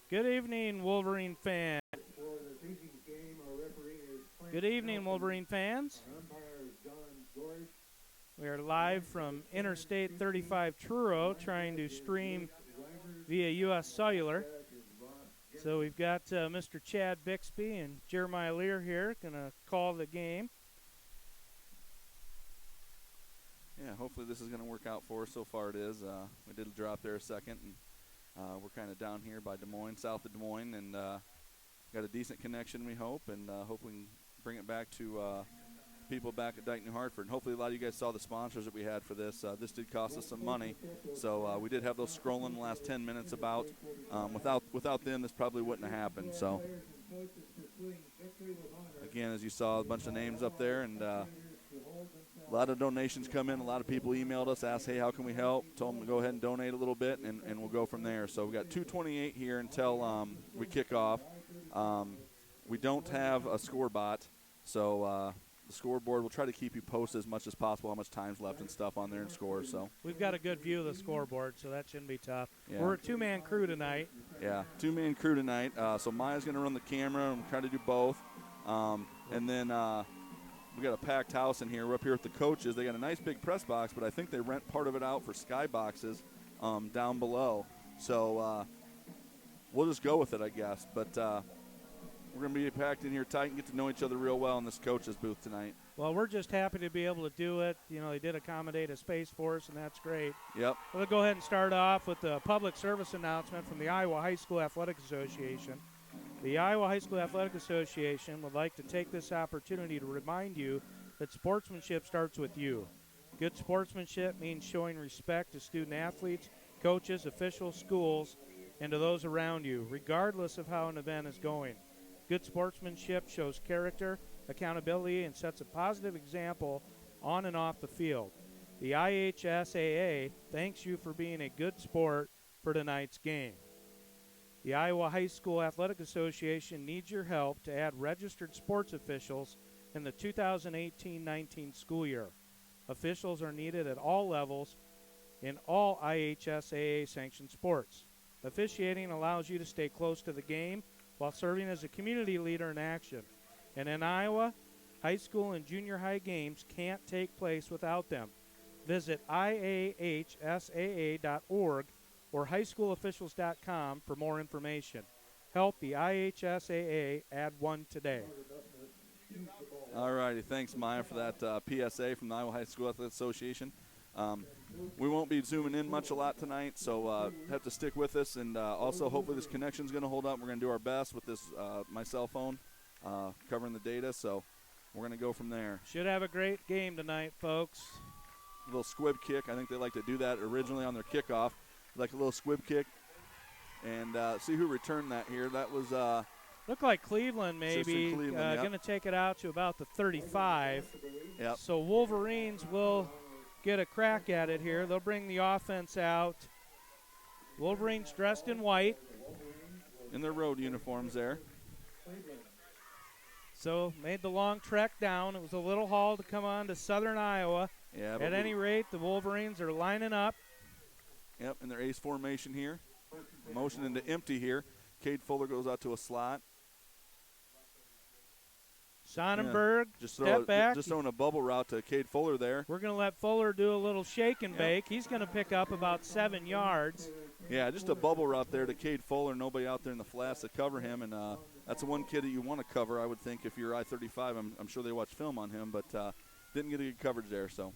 Good evening, Wolverine fans. Good evening, Wolverine fans. We are live from Interstate 35 Truro, trying to stream via U.S. Cellular. So we've got Mr. Chad Bixby and Jeremiah Lear here going to call the game. Yeah, hopefully this is going to work out for us. So far it is. We did drop there a second, and we're kind of down here by Des Moines, south of Des Moines, and got a decent connection, we hope, and hopefully we can bring it back to people back at Dike-New Hartford. And hopefully a lot of you guys saw the sponsors that we had for this. This did cost us some money, so we did have those scrolling the last 10 minutes about. Without them, this probably wouldn't have happened. So, again, as you saw, a bunch of names up there, and a lot of donations come in. A lot of people emailed us, asked, hey, how can we help? Told them to go ahead and donate a little bit, and we'll go from there. So we've got 2:28 here until we kick off. We don't have a score bot, so the scoreboard, we'll try to keep you posted as much as possible how much time's left and stuff on there and scores. So we've got a good view of the scoreboard, so that shouldn't be tough. Yeah. We're a two-man crew tonight. Yeah, two-man crew tonight. So Maya's going to run the camera, and we'll try to do both. And then we got a packed house in here. We're up here with the coaches. They got a nice big press box, but I think they rent part of it out for sky boxes down below. So we'll just go with it, I guess. But we're going to be packed in here tight and get to know each other real well in this coach's booth tonight. Well, we're just happy to be able to do it. You know, they did accommodate a space for us, and that's great. Yep. We'll go ahead and start off with the public service announcement from the Iowa High School Athletic Association. The Iowa High School Athletic Association would like to take this opportunity to remind you that sportsmanship starts with you. Good sportsmanship means showing respect to student-athletes, coaches, officials, schools, and to those around you, regardless of how an event is going. Good sportsmanship shows character, accountability, and sets a positive example on and off the field. The IHSAA thanks you for being a good sport for tonight's game. The Iowa High School Athletic Association needs your help to add registered sports officials in the 2018-19 school year. Officials are needed at all levels in all IHSAA-sanctioned sports. Officiating allows you to stay close to the game while serving as a community leader in action. And in Iowa, high school and junior high games can't take place without them. Visit IAHSAA.org or highschoolofficials.com for more information. Help the IHSAA add one today. All righty. Thanks, Maya, for that PSA from the Iowa High School Athletic Association. We won't be zooming in a lot tonight, so have to stick with us. And also, hopefully this connection's going to hold up. We're going to do our best with this my cell phone covering the data, so we're going to go from there. Should have a great game tonight, folks. A little squib kick. I think they like to do that originally on their kickoff, like a little squib kick. And see who returned that here. That was looked like Cleveland, maybe. Cleveland, going to take it out to about the 35. Yep. So Wolverines will get a crack at it here. They'll bring the offense out. Wolverines dressed in white. In their road uniforms there. So made the long trek down. It was a little haul to come on to southern Iowa. Yeah. At any rate, the Wolverines are lining up. Yep, in their ace formation here. Motion into empty here. Cade Fuller goes out to a slot. Sonnenberg, just step back. Just throwing a bubble route to Cade Fuller there. We're going to let Fuller do a little shake and bake. He's going to pick up about 7 yards. Yeah, just a bubble route there to Cade Fuller. Nobody out there in the flats to cover him, and that's the one kid that you want to cover, I would think, if you're I-35. I'm sure they watch film on him, but didn't get a good coverage there. So.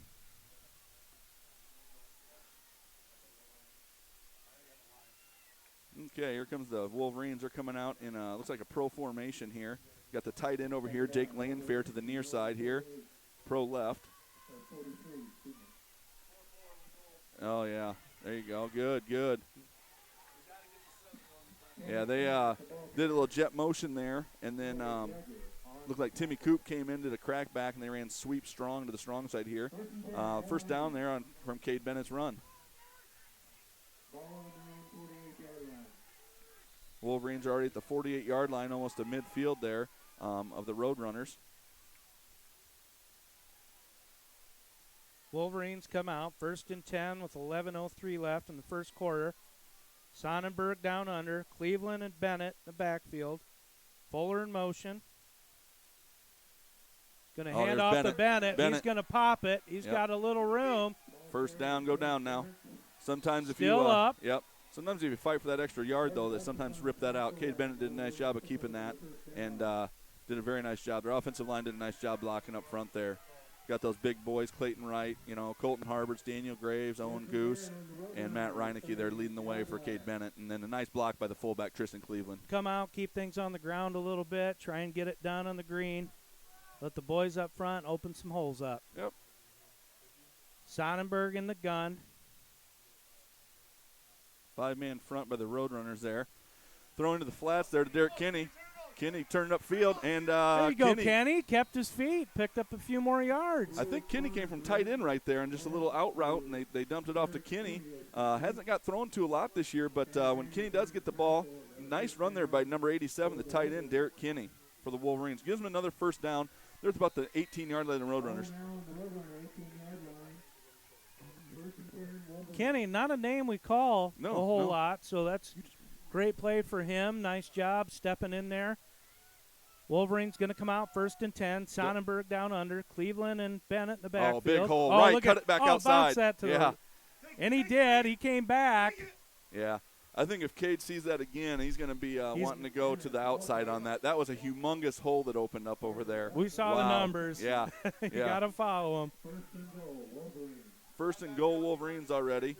Okay, here comes the Wolverines. They're coming out in looks like a pro formation here. Got the tight end over here, Jake Lanfair to the near side here, pro left. Oh, yeah. There you go. Good, good. Yeah, they did a little jet motion there, and then looked like Timmy Coop came in, did a crack back, and they ran sweep strong to the strong side here. First down there from Cade Bennett's run. Wolverines are already at the 48-yard line, almost to midfield there of the Roadrunners. Wolverines come out, 1st and 10 with 11:03 left in the first quarter. Sonnenberg down under. Cleveland and Bennett in the backfield. Fuller in motion. Going to hand off to Bennett. He's going to pop it. He's got a little room. First down, go down now. Sometimes if you Still up. Yep. Sometimes if you fight for that extra yard, though, they sometimes rip that out. Cade Bennett did a nice job of keeping that and did a very nice job. Their offensive line did a nice job blocking up front there. Got those big boys, Clayton Wright, Colton Harberts, Daniel Graves, Owen Goose, and Matt Reinecke there leading the way for Cade Bennett. And then a nice block by the fullback, Tristan Cleveland. Come out, keep things on the ground a little bit, try and get it done on the green. Let the boys up front open some holes up. Yep. Sonnenberg in the gun. 5-man front by the Roadrunners there. Throwing to the flats there to Derek Kinney. Kinney turned upfield, and there you go, Kenny. Kept his feet, picked up a few more yards. I think Kinney came from tight end right there and just a little out route, and they dumped it off to Kinney. Hasn't got thrown to a lot this year, but when Kinney does get the ball, nice run there by number 87, the tight end, Derek Kinney, for the Wolverines. Gives them another first down. There's about the 18-yard line of the Roadrunners. Kenny, not a name we call a whole lot, so that's great play for him. Nice job stepping in there. Wolverines going to come out 1st and 10. Sonnenberg down under. Cleveland and Bennett in the backfield. Oh, big hole. Right, cut it back outside. Bounce that to and he did. He came back. Yeah. I think if Cade sees that again, he's going to be wanting to go to the outside on that. That was a humongous hole that opened up over there. We saw the numbers. Yeah. You got to follow them. 1st and goal, Wolverines already.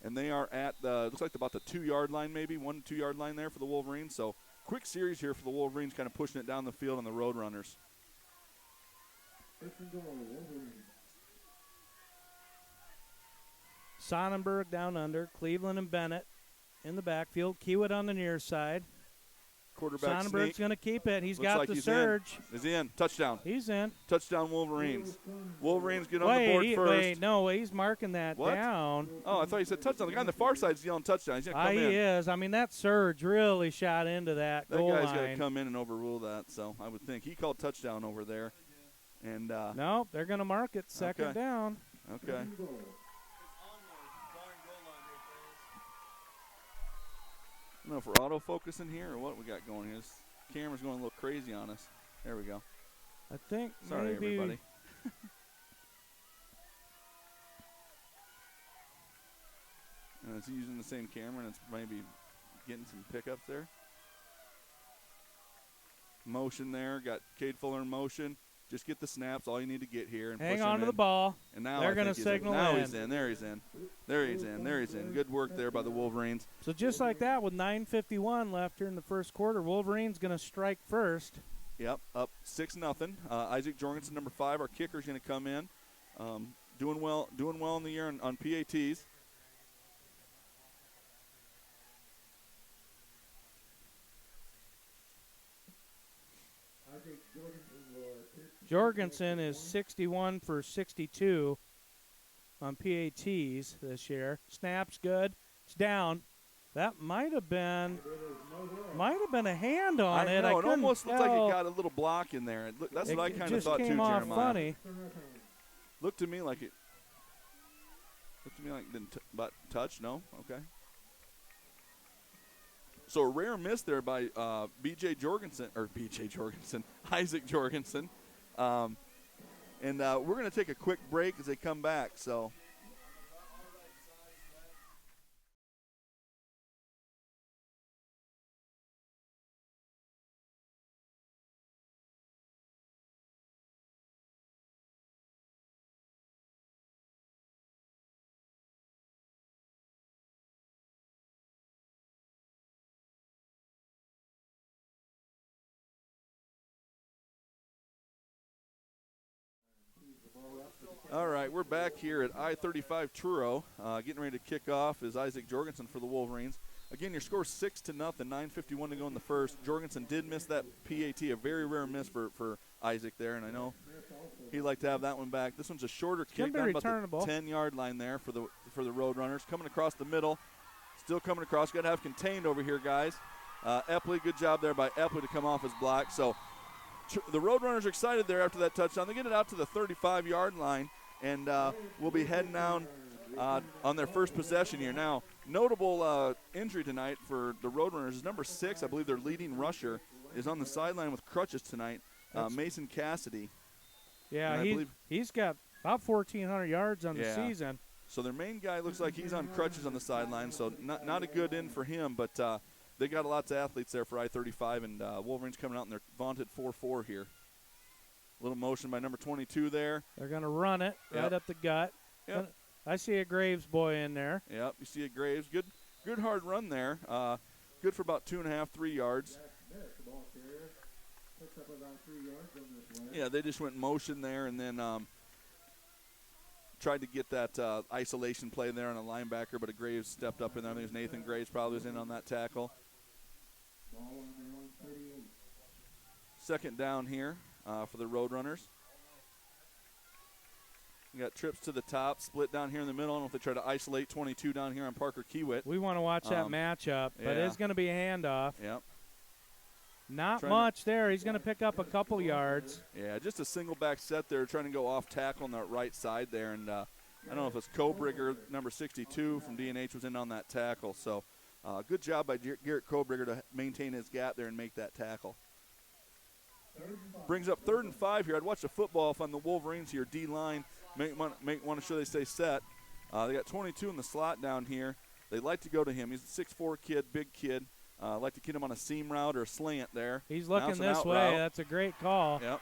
And they are at looks like about the 2-yard line maybe, 1 to 2-yard line there for the Wolverines. So quick series here for the Wolverines, kind of pushing it down the field on the Roadrunners. Sonnenberg down under. Cleveland and Bennett in the backfield. Kiewit on the near side. Quarterback Sonnenberg's going to keep it. He's got like the surge. He's in. Touchdown. He's in. Touchdown Wolverines. Wolverines get on the board first. Wait, no, he's marking that down. Oh, I thought you said touchdown. The guy on the far side is yelling touchdown. He's going to come in. He is. I mean, that surge really shot into that goal line. That guy's got to come in and overrule that, so I would think. He called touchdown over there. And no, they're going to mark it second down. Okay. I don't know if we're autofocusing here or what we got going here. This camera's going a little crazy on us. There we go. I think Sorry, everybody. And it's using the same camera, and it's maybe getting some pickups there. Motion there. Got Cade Fuller in motion. Just get the snaps, all you need to get here. And hang on to the ball. And now they're going to signal now he's in. There he's in. There he's in. There he's in. Good work there by the Wolverines. So just like that, with 9:51 left here in the first quarter, Wolverines going to strike first. Yep, up 6-0. Isaac Jorgensen, number 5, our kicker's going to come in. Doing well in the year on PATs. Jorgensen is 61 for 62 on PATs this year. Snap's good. It's down. That might have been a hand on it. I know. It almost looked like it got a little block in there. That's what I kind of thought too, Jeremiah. Funny. Looked to me like it didn't touch. No? Okay. So a rare miss there by Isaac Jorgensen. And we're going to take a quick break as they come back. So. All right, we're back here at I-35 Truro. Getting ready to kick off is Isaac Jorgensen for the Wolverines. Again, your score 6-0, 9:51 to go in the first. Jorgensen did miss that PAT, a very rare miss for Isaac there, and I know he'd like to have that one back. This one's a shorter kick, down about the 10-yard line there for the Roadrunners. Coming across the middle, still coming across. Got to have contained over here, guys. Epley, good job there by Epley to come off his block. So the Roadrunners are excited there after that touchdown. They get it out to the 35-yard line, and we'll be heading down on their first possession here. Now, notable injury tonight for the Roadrunners is number 6. I believe their leading rusher is on the sideline with crutches tonight, Mason Cassidy. Yeah, he's got about 1,400 yards on the season. So their main guy looks like he's on crutches on the sideline, so not a good end for him, but they got lots of athletes there for I-35, and Wolverines coming out in their vaunted 4-4 here. A little motion by number 22 there. They're going to run it right up the gut. Yep. I see a Graves boy in there. Yep, you see a Graves. Good hard run there. Good for about 2.5, 3 yards. Yeah, they just went motion there and then tried to get that isolation play there on a linebacker, but a Graves stepped up in there. I think it was Nathan Graves probably was in on that tackle. Second down here for the Roadrunners. We got trips to the top, split down here in the middle. I don't know if they try to isolate 22 down here on Parker Kiewit. We want to watch that matchup, but it's going to be a handoff. Yep. Not much there. He's going to pick up a couple yards. Yeah, just a single back set there, trying to go off tackle on that right side there. And I don't know if it's Kobrigger, number 62 from DNH, was in on that tackle. So good job by Garrett Kobrigger to maintain his gap there and make that tackle. Brings up 3rd and 5 here. I'd watch the football if I'm the Wolverines here. D-line, want to show they stay set. They got 22 in the slot down here. They like to go to him. He's a 6'4 kid, big kid. Like to get him on a seam route or a slant there. He's looking this way. Route. That's a great call. Yep.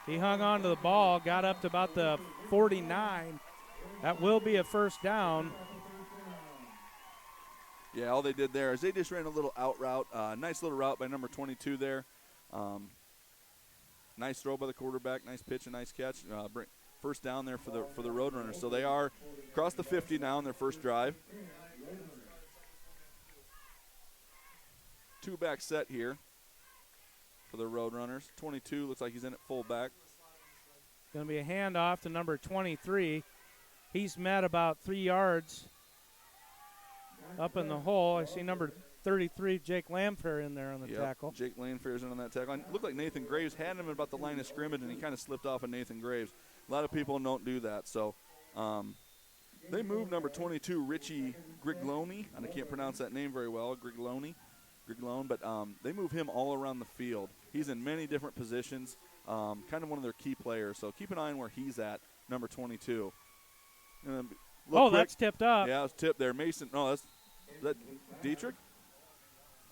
He hung on to the ball, got up to about the 49. That will be a first down. Yeah, all they did there is they just ran a little out route. Nice little route by number 22 there. Nice throw by the quarterback. Nice pitch and nice catch. First down there for the Roadrunners. So they are across the 50 now in their first drive. 2-back set here for the Roadrunners. 22 looks like he's in at fullback. Going to be a handoff to number 23. He's met about 3 yards up in the hole. I see number 33, Jake Lamfair, in there on the tackle. Jake Lamfair's in on that tackle. It looked like Nathan Graves had him at about the line of scrimmage, and he kind of slipped off of Nathan Graves. A lot of people don't do that. So they moved number 22, Richie Griglone. And I can't pronounce that name very well, Griglone, but they move him all around the field. He's in many different positions, kind of one of their key players. So keep an eye on where he's at, number 22. That's tipped up. Yeah, it's tipped there. Mason, is that Dietrich?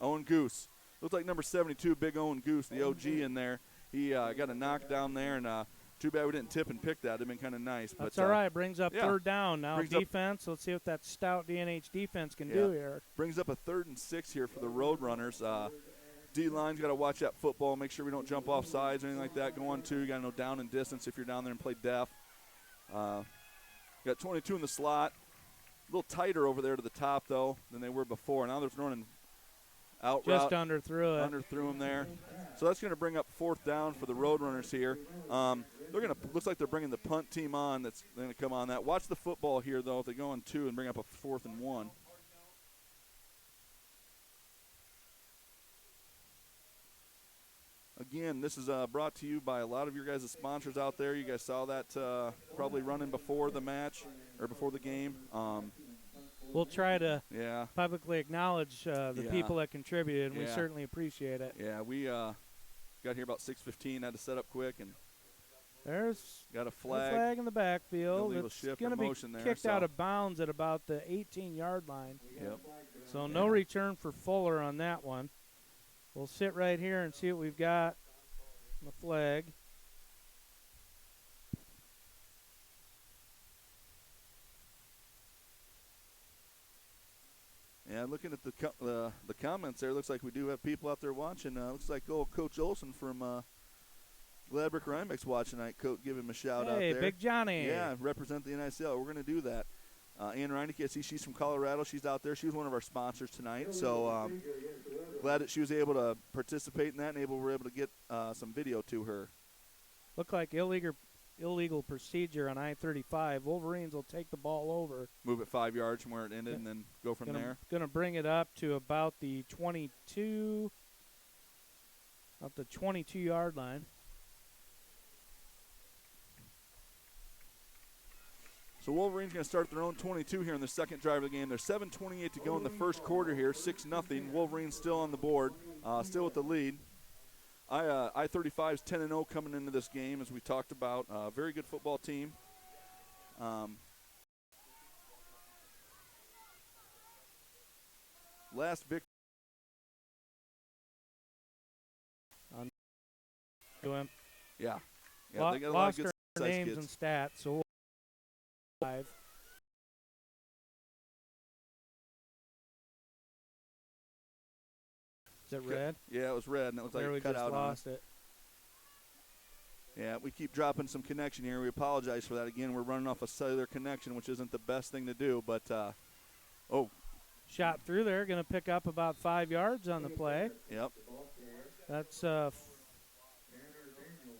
Owen Goose. Looks like number 72, big Owen Goose, the OG in there. He got a knock down there, and too bad we didn't tip and pick that. It would have been kind of nice. That's all right. Brings up 3rd down now. Defense. Let's see what that stout DNH defense can do here. Brings up a 3rd and 6 here for the Roadrunners. D-line's got to watch that football, make sure we don't jump off sides or anything like that. Go on 2. You got to know down and distance if you're down there and play def. Got 22 in the slot. A little tighter over there to the top, though, than they were before. Now they're running out route. Just underthrew it. Underthrew him there. So that's going to bring up 4th down for the Roadrunners here. Looks like they're bringing the punt team on. That's going to come on that. Watch the football here, though, if they go on 2 and bring up a 4th and 1. Again, this is brought to you by a lot of your guys' sponsors out there. You guys saw that probably running before the match or before the game. We'll try to publicly acknowledge the people that contributed, and we certainly appreciate it. Yeah, we got here about 6:15, had to set up quick, and there's got a flag in the backfield. It's going to be kicked out of bounds at about the 18-yard line. Yep. So no return for Fuller on that one. We'll sit right here and see what we've got on the flag. Yeah, looking at the comments there, looks like we do have people out there watching. Looks like Coach Olson from Gladbrook Rhinebeck's watching tonight. Coach, give him a shout out there. Hey, Big Johnny. Yeah, represent the NICL. We're going to do that. Ann Reineke, I see she's from Colorado. She's out there. She was one of our sponsors tonight. So glad that she was able to participate in that and we're able to get some video to her. Looked like illegal procedure on I-35. Wolverines will take the ball over. Move it 5 yards from where it ended and then go from there. Going to bring it up to about the 22-yard line. So Wolverines going to start their own 22 here in the second drive of the game. There's 7:28 to go in the first quarter here, 6-0. Wolverines still on the board, still with the lead. I-35 is 10-0 coming into this game, as we talked about. Very good football team. Last victory. Yeah, they got a lot of good names kids. and stats. So 5. Is it red? Yeah, it was red, and it was like we cut just out lost on it. Yeah, we keep dropping some connection here. We apologize for that. Again, we're running off a cellular connection, which isn't the best thing to do. But shot through there, going to pick up about 5 yards on the play. Yep. That's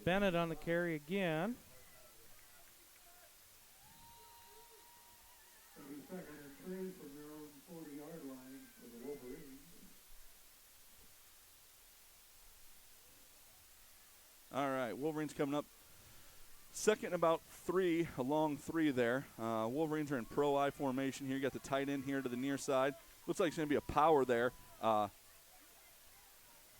Bennett on the carry again. All right, Wolverines coming up. Second and about 3, a long 3 there. Wolverines are in pro I formation here. You got the tight end here to the near side. Looks like it's going to be a power there. Got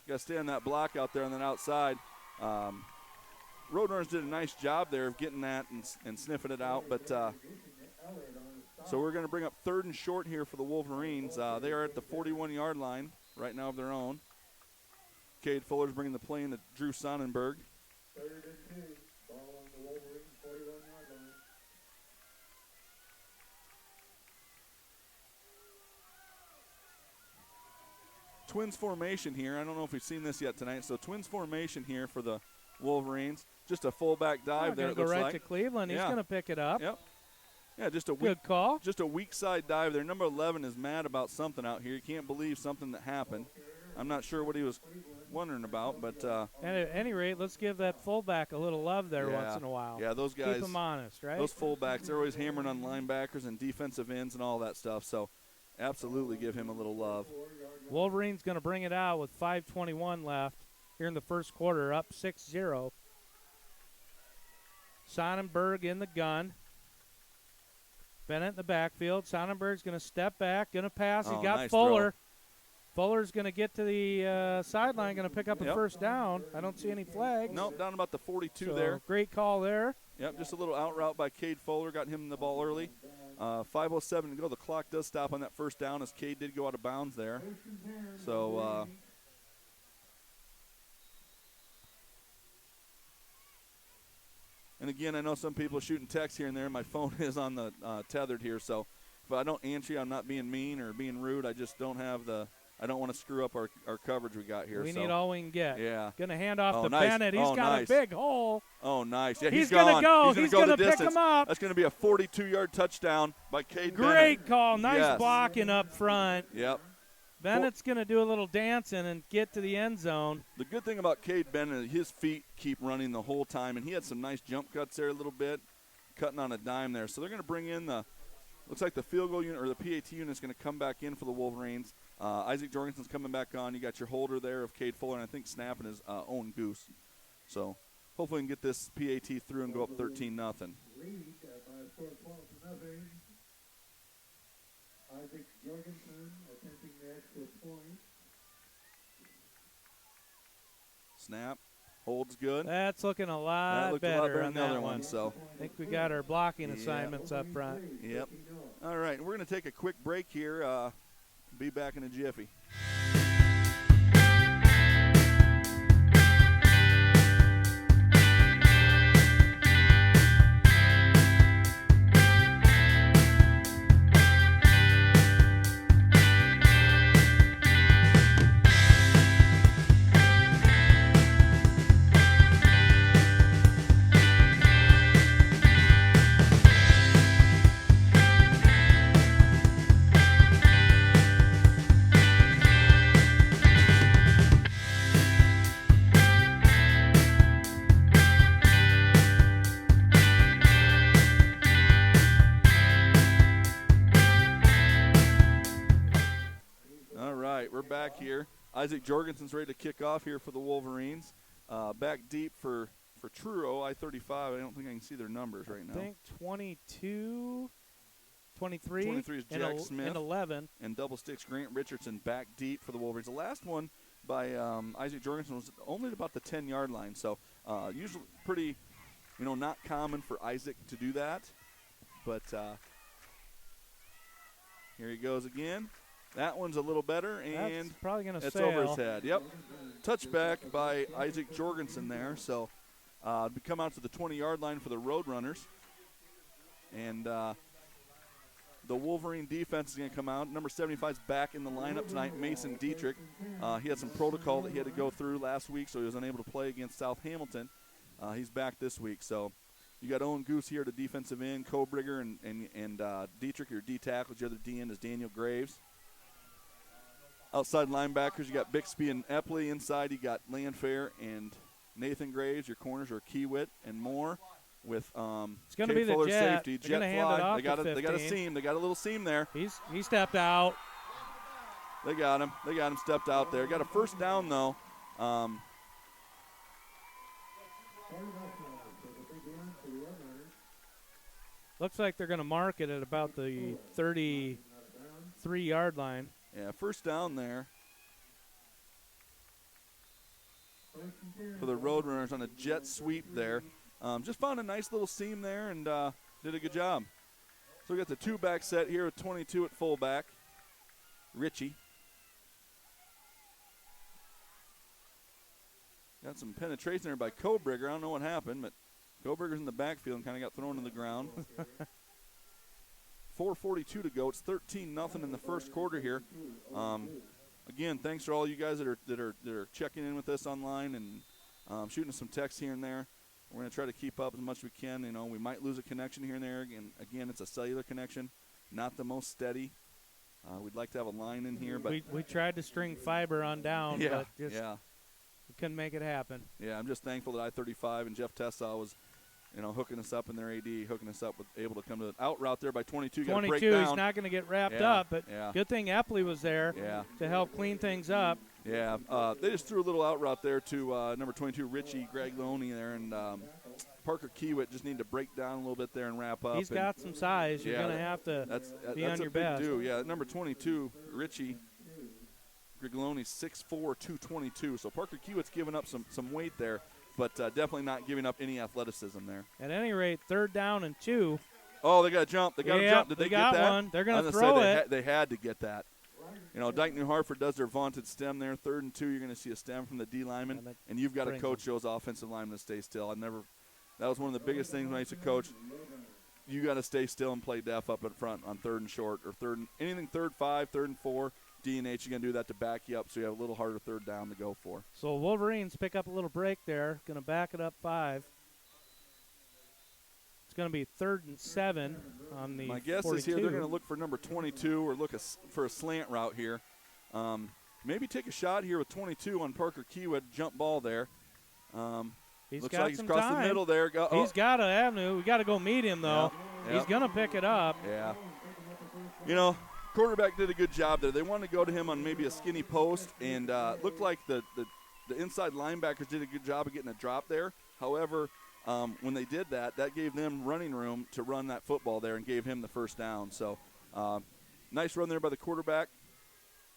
to stay on that block out there on that outside. Roadrunners did a nice job there of getting that and sniffing it out. But so we're going to bring up 3rd and short here for the Wolverines. They are at the 41-yard line right now of their own. Cade Fuller's bringing the play into Drew Sonnenberg. 3rd and 2, ball on the Wolverines 41-yard line. Twins formation here. I don't know if we've seen this yet tonight. So twins formation here for the Wolverines. Just a fullback dive there. It Go looks right like to Cleveland. He's going to pick it up. Yep. Yeah, just a good call. Just a weak side dive there. Number 11 is mad about something out here. He can't believe something that happened. I'm not sure what he was wondering about, but and at any rate, let's give that fullback a little love there once in a while. Yeah, those guys. Keep them honest, right? Those fullbacks, they're always hammering on linebackers and defensive ends and all that stuff. So, absolutely give him a little love. Wolverines going to bring it out with 5:21 left here in the first quarter, up 6-0. Sonnenberg in the gun. Bennett in the backfield. Sonnenberg's going to step back, going to pass. He got nice Fuller. Fuller's going to get to the sideline, going to pick up a first down. I don't see any flags. Nope, down about the 42 there. Great call there. Yep, just a little out route by Cade Fuller. Got him the ball early. 5:07 to go. The clock does stop on that first down as Cade did go out of bounds there. So, and again, I know some people are shooting texts here and there. My phone is on the tethered here, so if I don't answer you, I'm not being mean or being rude. I just don't have I don't want to screw up our coverage we got here. We need all we can get. Yeah. Going to hand off to nice. Bennett. He's got a big hole. Oh, nice. Yeah, he's going to go. He's going to pick him up. That's going to be a 42-yard touchdown by Cade Bennett. Great call. Nice blocking up front. Yep. Bennett's going to do a little dancing and get to the end zone. The good thing about Cade Bennett is his feet keep running the whole time, and he had some nice jump cuts there a little bit, cutting on a dime there. So they're going to bring in looks like the field goal unit or the PAT unit is going to come back in for the Wolverines. Isaac Jorgensen's coming back on. You got your holder there of Cade Fuller, and I think snapping his own goose. So hopefully we can get this PAT through and go up 13-0. Lead by a score of 12-0. Isaac Jorgensen attempting the extra point. Snap. Holds good. That's looking a lot better, a lot better on than the other one. So I think we got our blocking assignments up front. Yep. All right, we're going to take a quick break here. Be back in a jiffy. Here. Isaac Jorgensen's ready to kick off here for the Wolverines. Back deep for for Truro, I-35, I don't think I can see their numbers right now. I think 22, 23, 23 is Jack Smith. and 11. And double sticks, Grant Richardson back deep for the Wolverines. The last one by Isaac Jorgensen was only about the 10-yard line. So usually pretty, not common for Isaac to do that. But here he goes again. That one's a little better, and that's probably going to it's sail. over his head. Yep. Touchback by Isaac Jorgensen there. So we come out to the 20-yard line for the Roadrunners. And the Wolverine defense is going to come out. Number 75 is back in the lineup tonight, Mason Dietrich. He had some protocol that he had to go through last week, so he was unable to play against South Hamilton. He's back this week. So you got Owen Goose here at the defensive end, Kobrigger and Dietrich, your D-tackles. Your other D-end is Daniel Graves. Outside linebackers, you got Bixby and Epley. Inside, you got Landfair and Nathan Graves. Your corners are Kiewit and Moore. With it's going to be the Fuller jet. safety, They're jet hand fly. it off They got to they got a seam. They got a little seam there. He stepped out. They got him. They got him stepped out there. Got a first down though. Looks like they're going to mark it at about the 33-yard line. Yeah, first down there for the Roadrunners on a jet sweep there. Just found a nice little seam there and did a good job. So we got the two-back set here with 22 at fullback. Richie. Got some penetration there by Kobrigger. I don't know what happened, but Kobrigger's in the backfield and kind of got thrown to the ground. 4:42 to go. It's 13-0 in the first quarter here. Again, thanks for all you guys that are checking in with us online and shooting us some texts here and there. We're going to try to keep up as much as we can. We might lose a connection here and there. Again, it's a cellular connection, not the most steady. We'd like to have a line in here, but we tried to string fiber on down, but just we couldn't make it happen. Yeah, I'm just thankful that I-35 and Jeff Tessa was, hooking us up in their AD, hooking us up with able to come to an out route there by 22. 22, he's not going to get wrapped up, but good thing Epley was there to help clean things up. Yeah, they just threw a little out route there to number 22, Richie Gragloni there, and Parker Kiewit just needed to break down a little bit there and wrap up. He's got some size. You're going to have to be on your best. Yeah, number 22, Richie Gragloni, 6'4", 222. So Parker Kiewit's giving up some weight there, but definitely not giving up any athleticism there. At any rate, 3rd down and 2. Oh, they got to jump. They got to jump. Did they get that? One. They're going to throw it. They had to get that. Dike-New Hartford does their vaunted stem there. 3rd and 2, you're going to see a stem from the D lineman, and you've got to coach those offensive linemen to stay still. That was one of the biggest things when I used to coach. You got to stay still and play deaf up in front on 3rd and short or anything 3rd 5, 3rd and 4. DNH, you're going to do that to back you up so you have a little harder 3rd down to go for. So Wolverines pick up a little break there. Going to back it up 5. It's going to be 3rd and 7 on the My guess 42. is here they're going to look for number 22 or look for a slant route here. Maybe take a shot here with 22 on Parker Kiewit, jump ball there. Looks like he's across the middle there. He's got an avenue. We got to go meet him, though. Yep. He's going to pick it up. Yeah. Quarterback did a good job there. They wanted to go to him on maybe a skinny post, and looked like the inside linebackers did a good job of getting a drop there. However, when they did that gave them running room to run that football there and gave him the first down. So nice run there by the quarterback.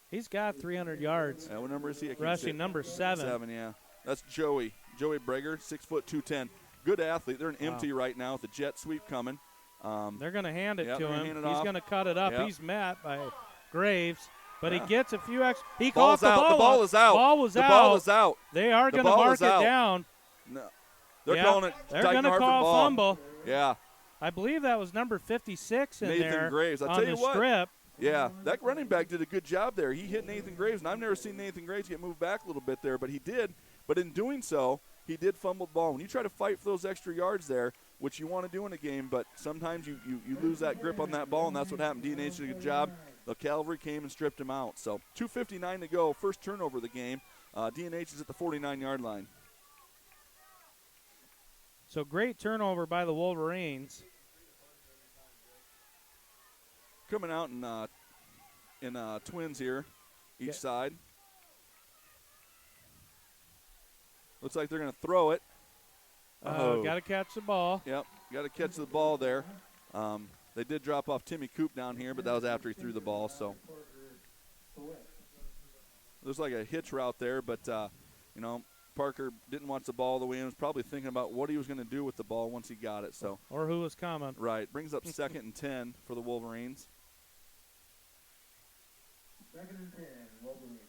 He's got 300 yards. What number is he? Rushing number 7. 7, yeah. That's Joey Breger, 6', 210. Good athlete. They're an empty right now with the jet sweep coming. They're going to hand it to him. He's off. going to cut it up. Yep. He's met by Graves, but he gets a few extra. He Ball's caught the out. ball. The ball is out. The ball is out. They are going to mark it out. down. No. They're calling it. They're going to call ball. fumble. Yeah. I believe that was number 56 in Nathan there Graves. on the strip. Yeah, that running back did a good job there. He hit Nathan Graves, and I've never seen Nathan Graves get moved back a little bit there, but he did. But in doing so, he did fumble the ball. When you try to fight for those extra yards there, which you want to do in a game, but sometimes you lose that grip on that ball, and that's what happened. DNH did a good job. The cavalry came and stripped him out. So 2:59 to go, first turnover of the game. DNH is at the 49-yard line. So great turnover by the Wolverines. Coming out in twins here, each side. Looks like they're going to throw it. Got to catch the ball. Yep, got to catch the ball there. They did drop off Timmy Coop down here, but that was after he threw the ball. So there's like a hitch route there, but, Parker didn't watch the ball all the way in. Was probably thinking about what he was going to do with the ball once he got it. So or who was coming. Right. Brings up 2nd and 10 for the Wolverines. 2nd and 10, Wolverines.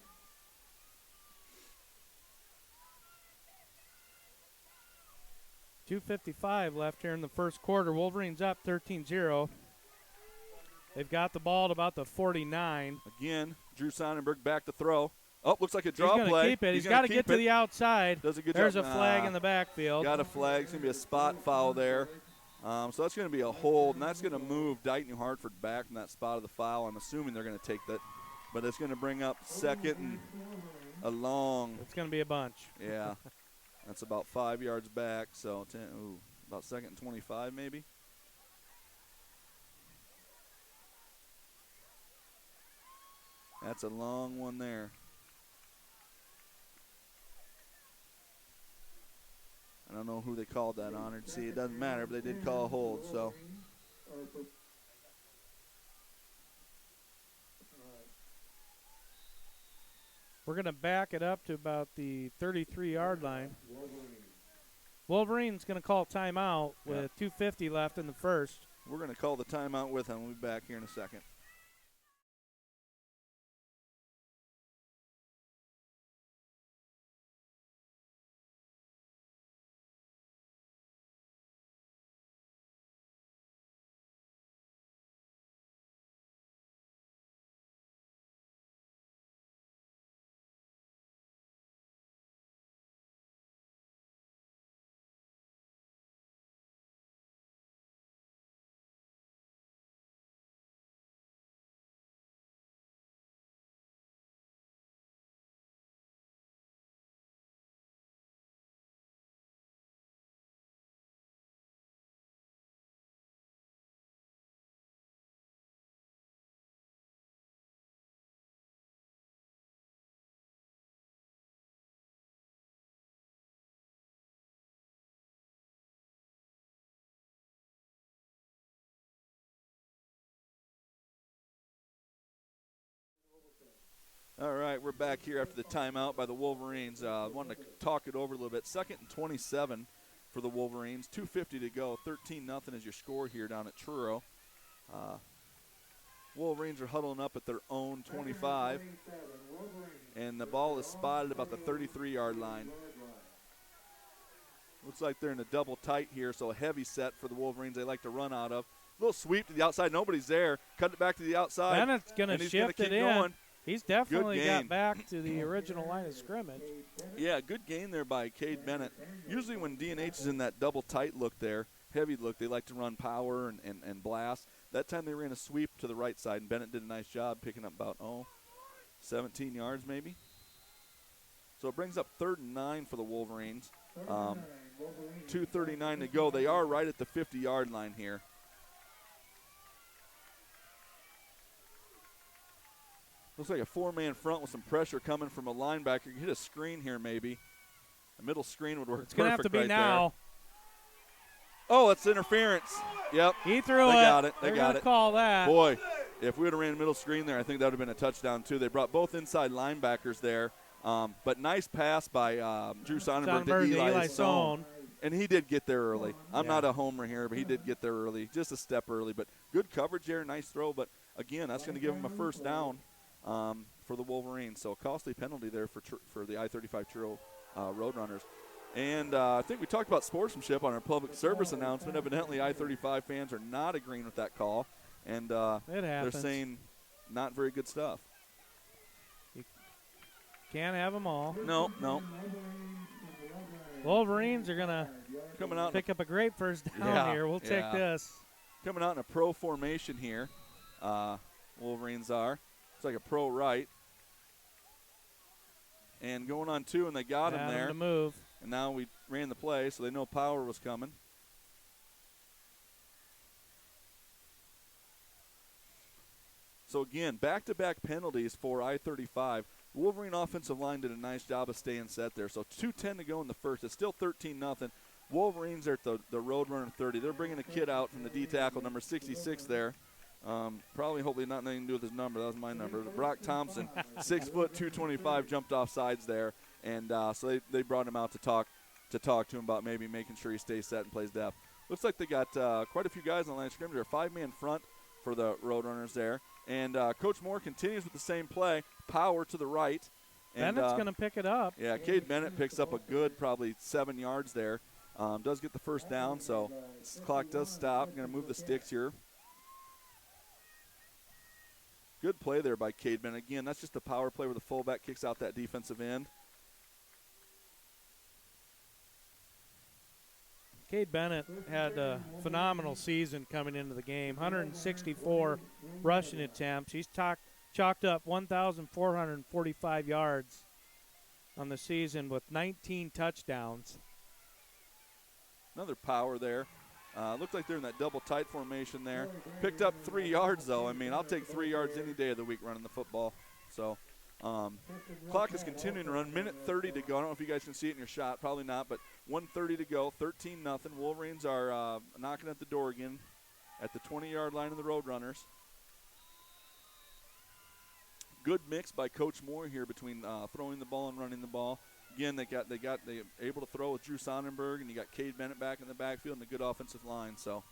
.255 left here in the first quarter. Wolverines up 13-0. They've got the ball at about the 49. Again, Drew Sonnenberg back to throw. Oh, looks like a draw He's play. Keep it. He's got to get to the outside. Does a good There's job. a flag in the backfield. Got a flag. It's going to be a spot foul there. So that's going to be a hold, and that's going to move Dike-New Hartford back from that spot of the foul. I'm assuming they're going to take that. But it's going to bring up 2nd and a long. It's going to be a bunch. Yeah. That's about 5 yards back. So about 2nd and 25 maybe. That's a long one there. I don't know who they called that on. See, it doesn't matter, but they did call a hold. So we're going to back it up to about the 33-yard line. Wolverine's going to call timeout with 2:50 left in the first. We're going to call the timeout with him. We'll be back here in a second. All right, we're back here after the timeout by the Wolverines. I wanted to talk it over a little bit. 2nd and 27 for the Wolverines. 2:50 to go. 13-0 is your score here down at Truro. Wolverines are huddling up at their own 25. And the ball is spotted about the 33-yard line. Looks like they're in a double tight here, so a heavy set for the Wolverines they like to run out of. Little sweep to the outside. Nobody's there. Cut it back to the outside. Bennett's going to shift it in. Going. He's definitely got back to the original line of scrimmage. Yeah, good gain there by Cade Bennett. Usually when DNH is in that double tight look there, heavy look, they like to run power and blast. That time they ran a sweep to the right side, and Bennett did a nice job picking up about, 17 yards maybe. So it brings up 3rd and 9 for the Wolverines. 2:39 to go. They are right at the 50-yard line here. Looks like a 4-man front with some pressure coming from a linebacker. You hit a screen here maybe. A middle screen would work. It's going to have to be right now. There. Oh, it's interference. Yep. He threw they it. Got it. They They're got it. Call that. Boy, if we would have ran middle screen there, I think that would have been a touchdown too. They brought both inside linebackers there. But nice pass by Drew Sonnenberg to Eli Sohn. And he did get there early. I'm not a homer here, but he did get there early. Just a step early. But good coverage there. Nice throw. But, again, that's going to give him a first down. For the Wolverines. So a costly penalty there for the I-35 Truro Roadrunners. And I think we talked about sportsmanship on our public service announcement. Evidently, I-35 fans are not agreeing with that call. And they're saying not very good stuff. You can't have them all. No. Wolverines are going to pick up a great first down here. We'll take this. Coming out in a pro formation here, Wolverines are. It's like a pro right. And going on 2, and they got him there. To move. And now we ran the play, so they know power was coming. So, again, back-to-back penalties for I-35. Wolverine offensive line did a nice job of staying set there. So 2:10 to go in the first. It's still 13-0. Wolverines are at the Roadrunner 30. They're bringing a kid out from the D tackle, number 66 there. Probably, hopefully, not nothing to do with his number. That was my number. Brock Thompson, 6 foot 225, jumped off sides there, and so they brought him out to talk to him about maybe making sure he stays set and plays depth. Looks like they got quite a few guys on the line of scrimmage. They're a 5-man front for the Roadrunners there, and Coach Moore continues with the same play, power to the right. And, Bennett's going to pick it up. Yeah, Cade Bennett picks up a good probably 7 yards there. Does get the first down, so clock does stop. Going to move the sticks here. Good play there by Cade Bennett. Again, that's just a power play where the fullback kicks out that defensive end. Cade Bennett had a phenomenal season coming into the game. 164 rushing attempts. He's chalked up 1,445 yards on the season with 19 touchdowns. Another power there. Looked like they're in that double tight formation there. Picked up 3 yards, though. I mean, I'll take 3 yards any day of the week running the football. So, clock is continuing to run. Minute 30 to go. I don't know if you guys can see it in your shot. Probably not, but 1:30 to go. 13-0. Wolverines are knocking at the door again at the 20-yard line of the Roadrunners. Good mix by Coach Moore here between throwing the ball and running the ball. Again, they able to throw with Drew Sonnenberg, and you got Cade Bennett back in the backfield and a good offensive line. So,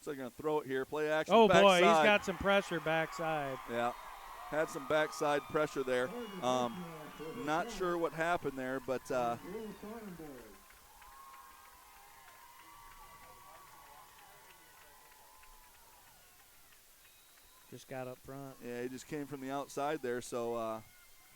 they're going to throw it here. Play action. Oh backside. boy, he's got some pressure backside. Yeah, had some backside pressure there. Not sure what happened there, but. Just got up front. Yeah, he just came from the outside there, so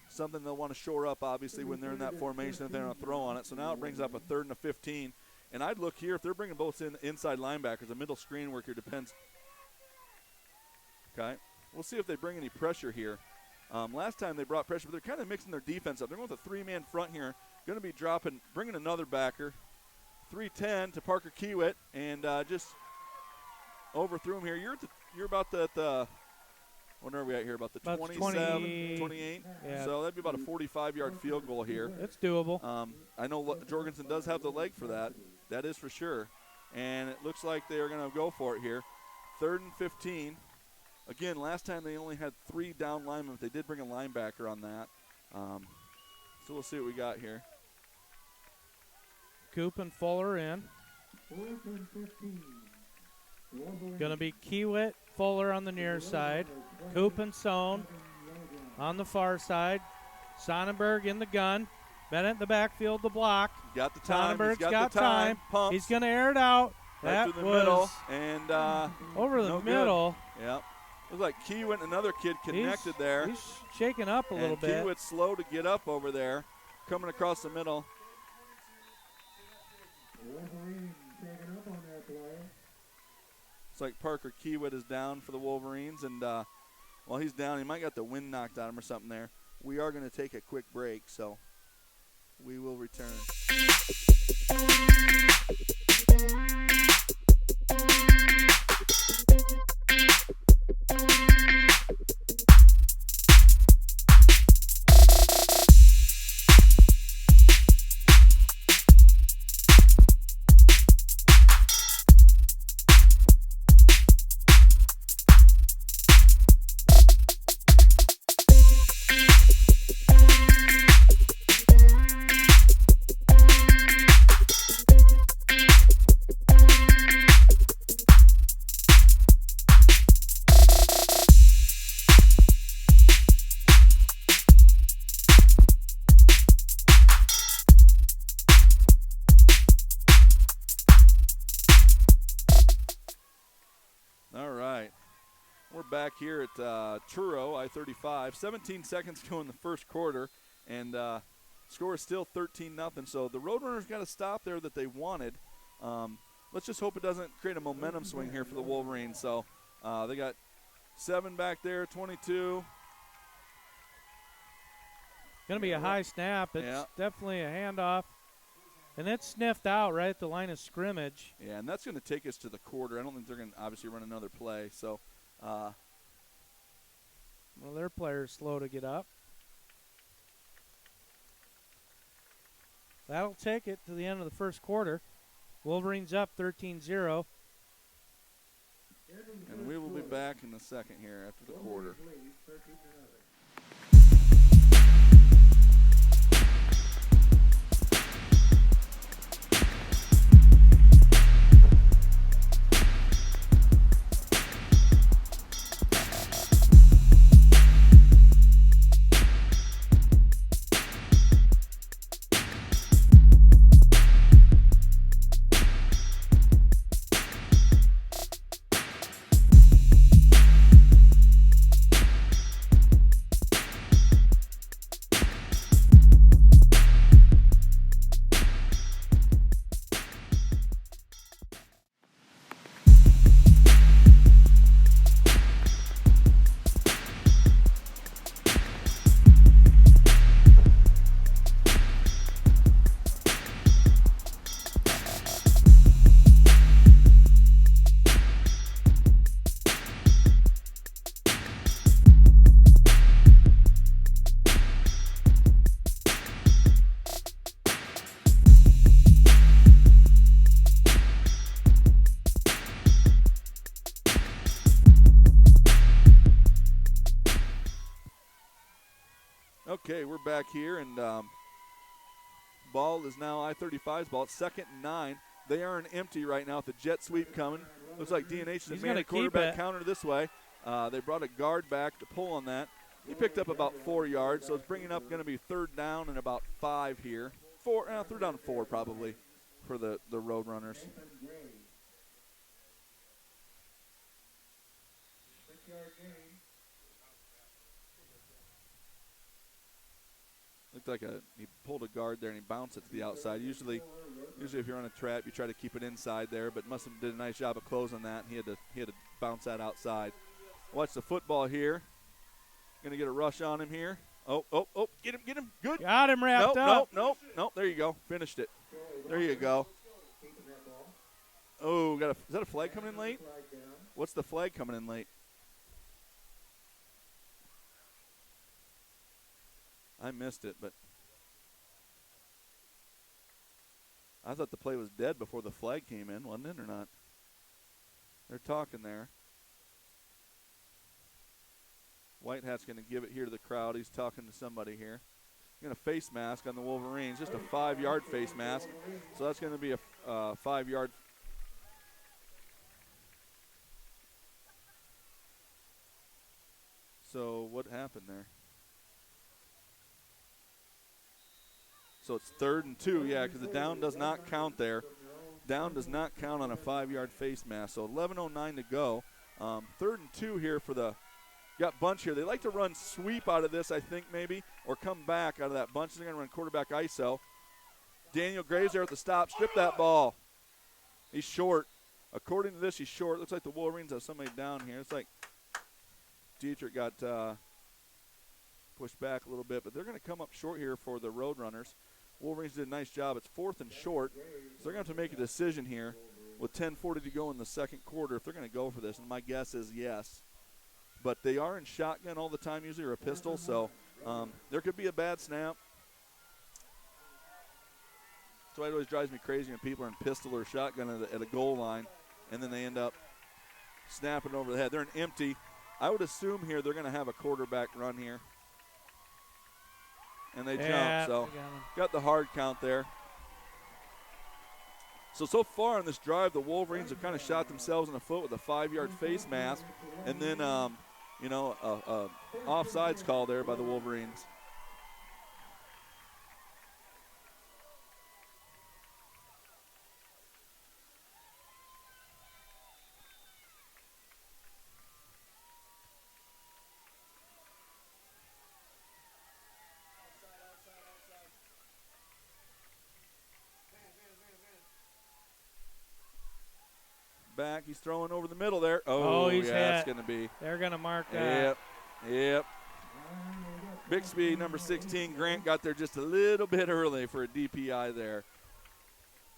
something they'll want to shore up, obviously, when they're in that formation if they're going to throw on it. So now it brings up a 3rd and a 15. And I'd look here, if they're bringing both inside linebackers, a middle screen work here depends. Okay, we'll see if they bring any pressure here. Last time they brought pressure, but they're kind of mixing their defense up. They're going with a 3-man front here. Going to be bringing another backer. 3-10 to Parker Kiewit, and just overthrew him here. You're about the when are we at here? About the 27, 28? Yeah. So that'd be about a 45-yard field goal here. It's doable. I know Jorgensen does have the leg for that. That is for sure. And it looks like they are going to go for it here. 3rd and 15. Again, last time they only had 3 down linemen, but they did bring a linebacker on that. So we'll see what we got here. Coop and Fuller in. 4th and 15. Going to be Kiewit, Fuller on the near side. Coop and Sohn on the far side. Sonnenberg in the gun. Bennett in the backfield to block. Got the time. Sonnenberg's He's got the time. time. He's going to air it out. Right That through the was middle. And over the no middle. Good. Yep. Looks like Kiewit and another kid connected there. He's shaking up a little bit. Kiewit's slow to get up over there. Coming across the middle. Wolverine taking up on that play. Looks like Parker Kiewit is down for the Wolverines. And while he's down, he might got the wind knocked out of him or something there. We are going to take a quick break, so we will return. Here at Truro, I-35. 17 seconds to go in the first quarter, and score is still 13-0. So the Roadrunners got a stop there that they wanted. Let's just hope it doesn't create a momentum swing here for the Wolverines. So they got 7 back there, 22. Going to be a high snap. It's definitely a handoff. And it's sniffed out right at the line of scrimmage. Yeah, and that's going to take us to the quarter. I don't think they're going to obviously run another play. So, well, their player's slow to get up. that'll take it to the end of the first quarter. Wolverines up 13-0. And we will be back in the second here after the quarter. Okay, we're back here, and ball is now I-35's ball. It's 2nd and 9. They are an empty right now with the jet sweep coming. Looks like DNH is a man quarterback counter this way. They brought a guard back to pull on that. He picked up about 4 yards, so it's bringing up going to be 3rd down and about 5 here. 3rd down and 4 probably for the Roadrunners. Looked like he pulled a guard there and he bounced it to the outside. Usually if you're on a trap, you try to keep it inside there, but must have did a nice job of closing that. He had to bounce that outside. Watch the football here. Going to get a rush on him here. Oh, get him, good. Got him wrapped up. Nope, there you go. Finished it. There you go. Oh, is that a flag coming in late? What's the flag coming in late? I missed it, but I thought the play was dead before the flag came in, wasn't it, or not? They're talking there. Whitehat's going to give it here to the crowd. He's talking to somebody here. Going to face mask on the Wolverines, just a 5-yard face mask. So that's going to be a 5-yard. So what happened there? So it's 3rd and 2, yeah, because the down does not count there. Down does not count on a 5-yard face mask. So 11:09 to go. 3rd and 2 here for the got bunch here. They like to run sweep out of this, I think, maybe, or come back out of that bunch. They're going to run quarterback ISO. Daniel Gray's there at the stop. Strip that ball. He's short. According to this, he's short. Looks like the Wolverines have somebody down here. It's like Dietrich got pushed back a little bit, but they're going to come up short here for the Roadrunners. Wolverines did a nice job. It's 4th and short, so they're going to have to make a decision here with 10:40 to go in the second quarter if they're going to go for this, and my guess is yes. But they are in shotgun all the time, usually, or a pistol, so there could be a bad snap. That's why it always drives me crazy when people are in pistol or shotgun at a goal line, and then they end up snapping over the head. They're an empty. I would assume here they're going to have a quarterback run here. And they jump, so got the hard count there. So far in this drive, the Wolverines have kind of shot themselves in the foot with a 5-yard face mask, and then, offsides call there by the Wolverines. Back, he's throwing over the middle there. Oh, he's hit. That's going to be. They're going to mark that. Yep. Bixby, number 16, Grant got there just a little bit early for a DPI there.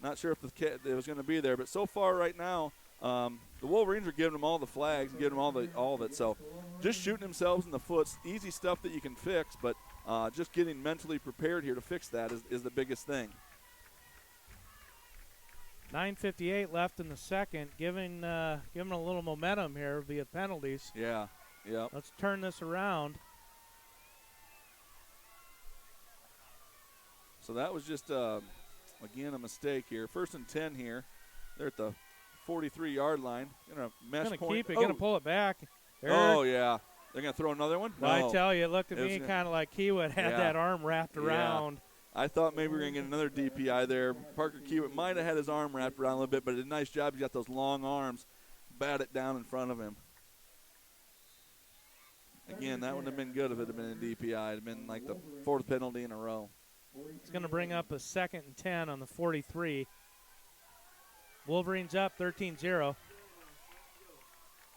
Not sure if it was going to be there, but so far right now, the Wolverines are giving them all the flags and giving them all of it. So just shooting themselves in the foot, easy stuff that you can fix, but just getting mentally prepared here to fix that is the biggest thing. 9:58 left in the second, giving a little momentum here via penalties. Yeah, yeah. Let's turn this around. So that was just, again, a mistake here. 1st and 10 here. They're at the 43-yard line. Gonna mesh Gonna point. keep it. Gonna pull it back. Oh, yeah. They're going to throw another one? Well, No. I tell you, it looked at me kind of like Kiewit had that arm wrapped around. I thought maybe we were going to get another DPI there. Parker Kiewit might have had his arm wrapped around a little bit, but did a nice job. He's got those long arms. Bat it down in front of him. Again, that wouldn't have been good if it had been a DPI. It would have been like the 4th penalty in a row. It's going to bring up a 2nd and 10 on the 43. Wolverines up 13-0.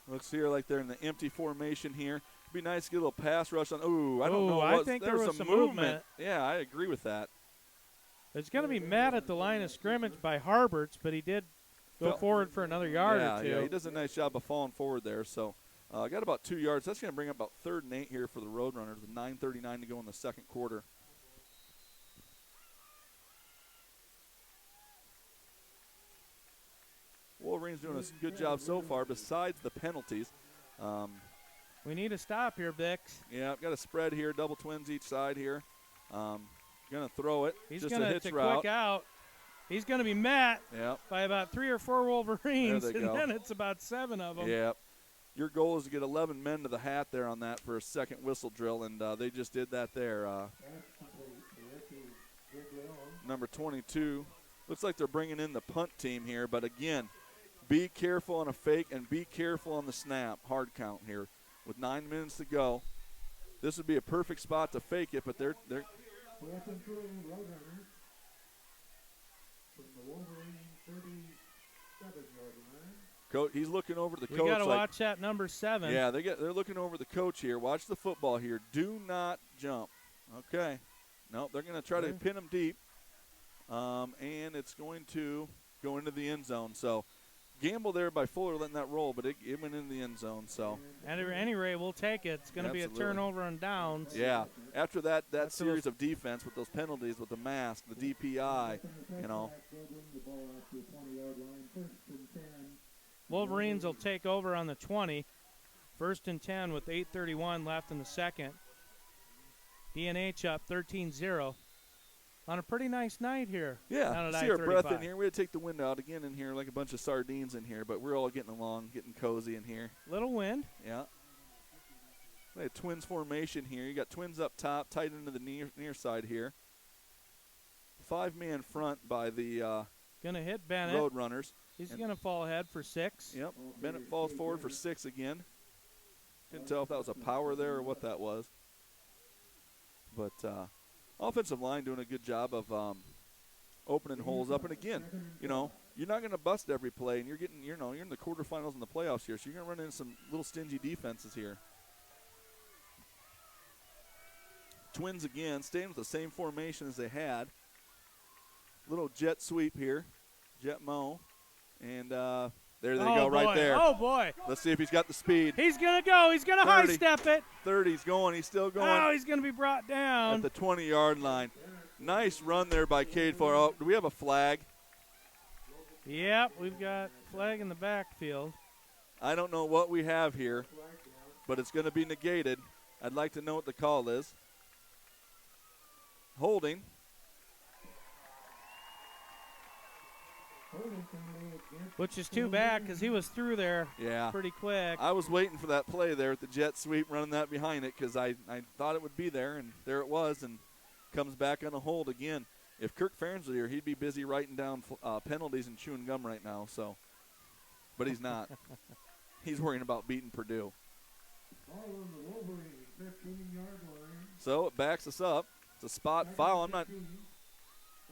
Looks here like they're in the empty formation here. It'd be nice to get a little pass rush on. Ooh, I don't know. I think there was some movement. Yeah, I agree with that. It's going to be met at the line of scrimmage by Harberts, but he did go forward for another yard or two. Yeah, he does a nice job of falling forward there. So got about 2 yards. That's going to bring up about 3rd and 8 here for the Roadrunners with 9:39 to go in the second quarter. Wolverines doing a good job so far besides the penalties. We need a stop here, Bix. Yeah, got a spread here, double twins each side here. Going to throw it. He's just going a hitch to route. quick out. He's going to be met Yep. by about 3 or 4 Wolverines, There they and go. then it's about 7 of them. Yep. Your goal is to get 11 men to the hat there on that for a second whistle drill, and they just did that there. Number 22. Looks like they're bringing in the punt team here, but again, be careful on a fake and be careful on the snap. Hard count here with 9 minutes to go. This would be a perfect spot to fake it, but they're 4th and 2, Roadrunners from the Wolverine 37-yard line. he's looking over the coach. We got to watch that number 7. Yeah, they're looking over the coach here. Watch the football here. Do not jump. Okay. Nope, they're going to try to pin him deep, and it's going to go into the end zone. So gamble there by Fuller letting that roll, but it went into the end zone. So at any rate, we'll take it. It's going to be a turnover on downs. Yeah, after that series of defense with those penalties, with the mask, the DPI, you know. Wolverines will take over on the 20. 1st and 10 with 8:31 left in the second. DNH up 13-0 on a pretty nice night here. Yeah, see our breath in here. We had to take the wind out again in here like a bunch of sardines in here, but we're all getting along, getting cozy in here. Little wind. Yeah. We had twins formation here. You got twins up top, tight into the near side here. 5-man front by the gonna hit Bennett. Roadrunners. He's gonna fall ahead for 6. Yep. Bennett falls forward for 6 again. Couldn't tell if that was a power there or what that was. But offensive line doing a good job of opening holes up. And again, you know, you're not going to bust every play, and you're in the quarterfinals and the playoffs here, so you're going to run into some little stingy defenses here. Twins again, staying with the same formation as they had. Little jet sweep here, jet mo, and there they go right there. Oh, boy. Let's see if he's got the speed. He's going to go. He's going to high step it. 30's going. He's still going. Oh, he's going to be brought down. At the 20-yard line. Nice run there by Cade Fuller. Oh, do we have a flag? Yep, we've got flag in the backfield. I don't know what we have here, but it's going to be negated. I'd like to know what the call is. Holding. Which is too bad because he was through there pretty quick. I was waiting for that play there with the jet sweep, running that behind it because I thought it would be there, and there it was, and comes back on a hold again. If Kirk Ferentz was here, he'd be busy writing down penalties and chewing gum right now. So, but he's not. He's worrying about beating Purdue. So it backs us up. It's a spot foul. I'm not.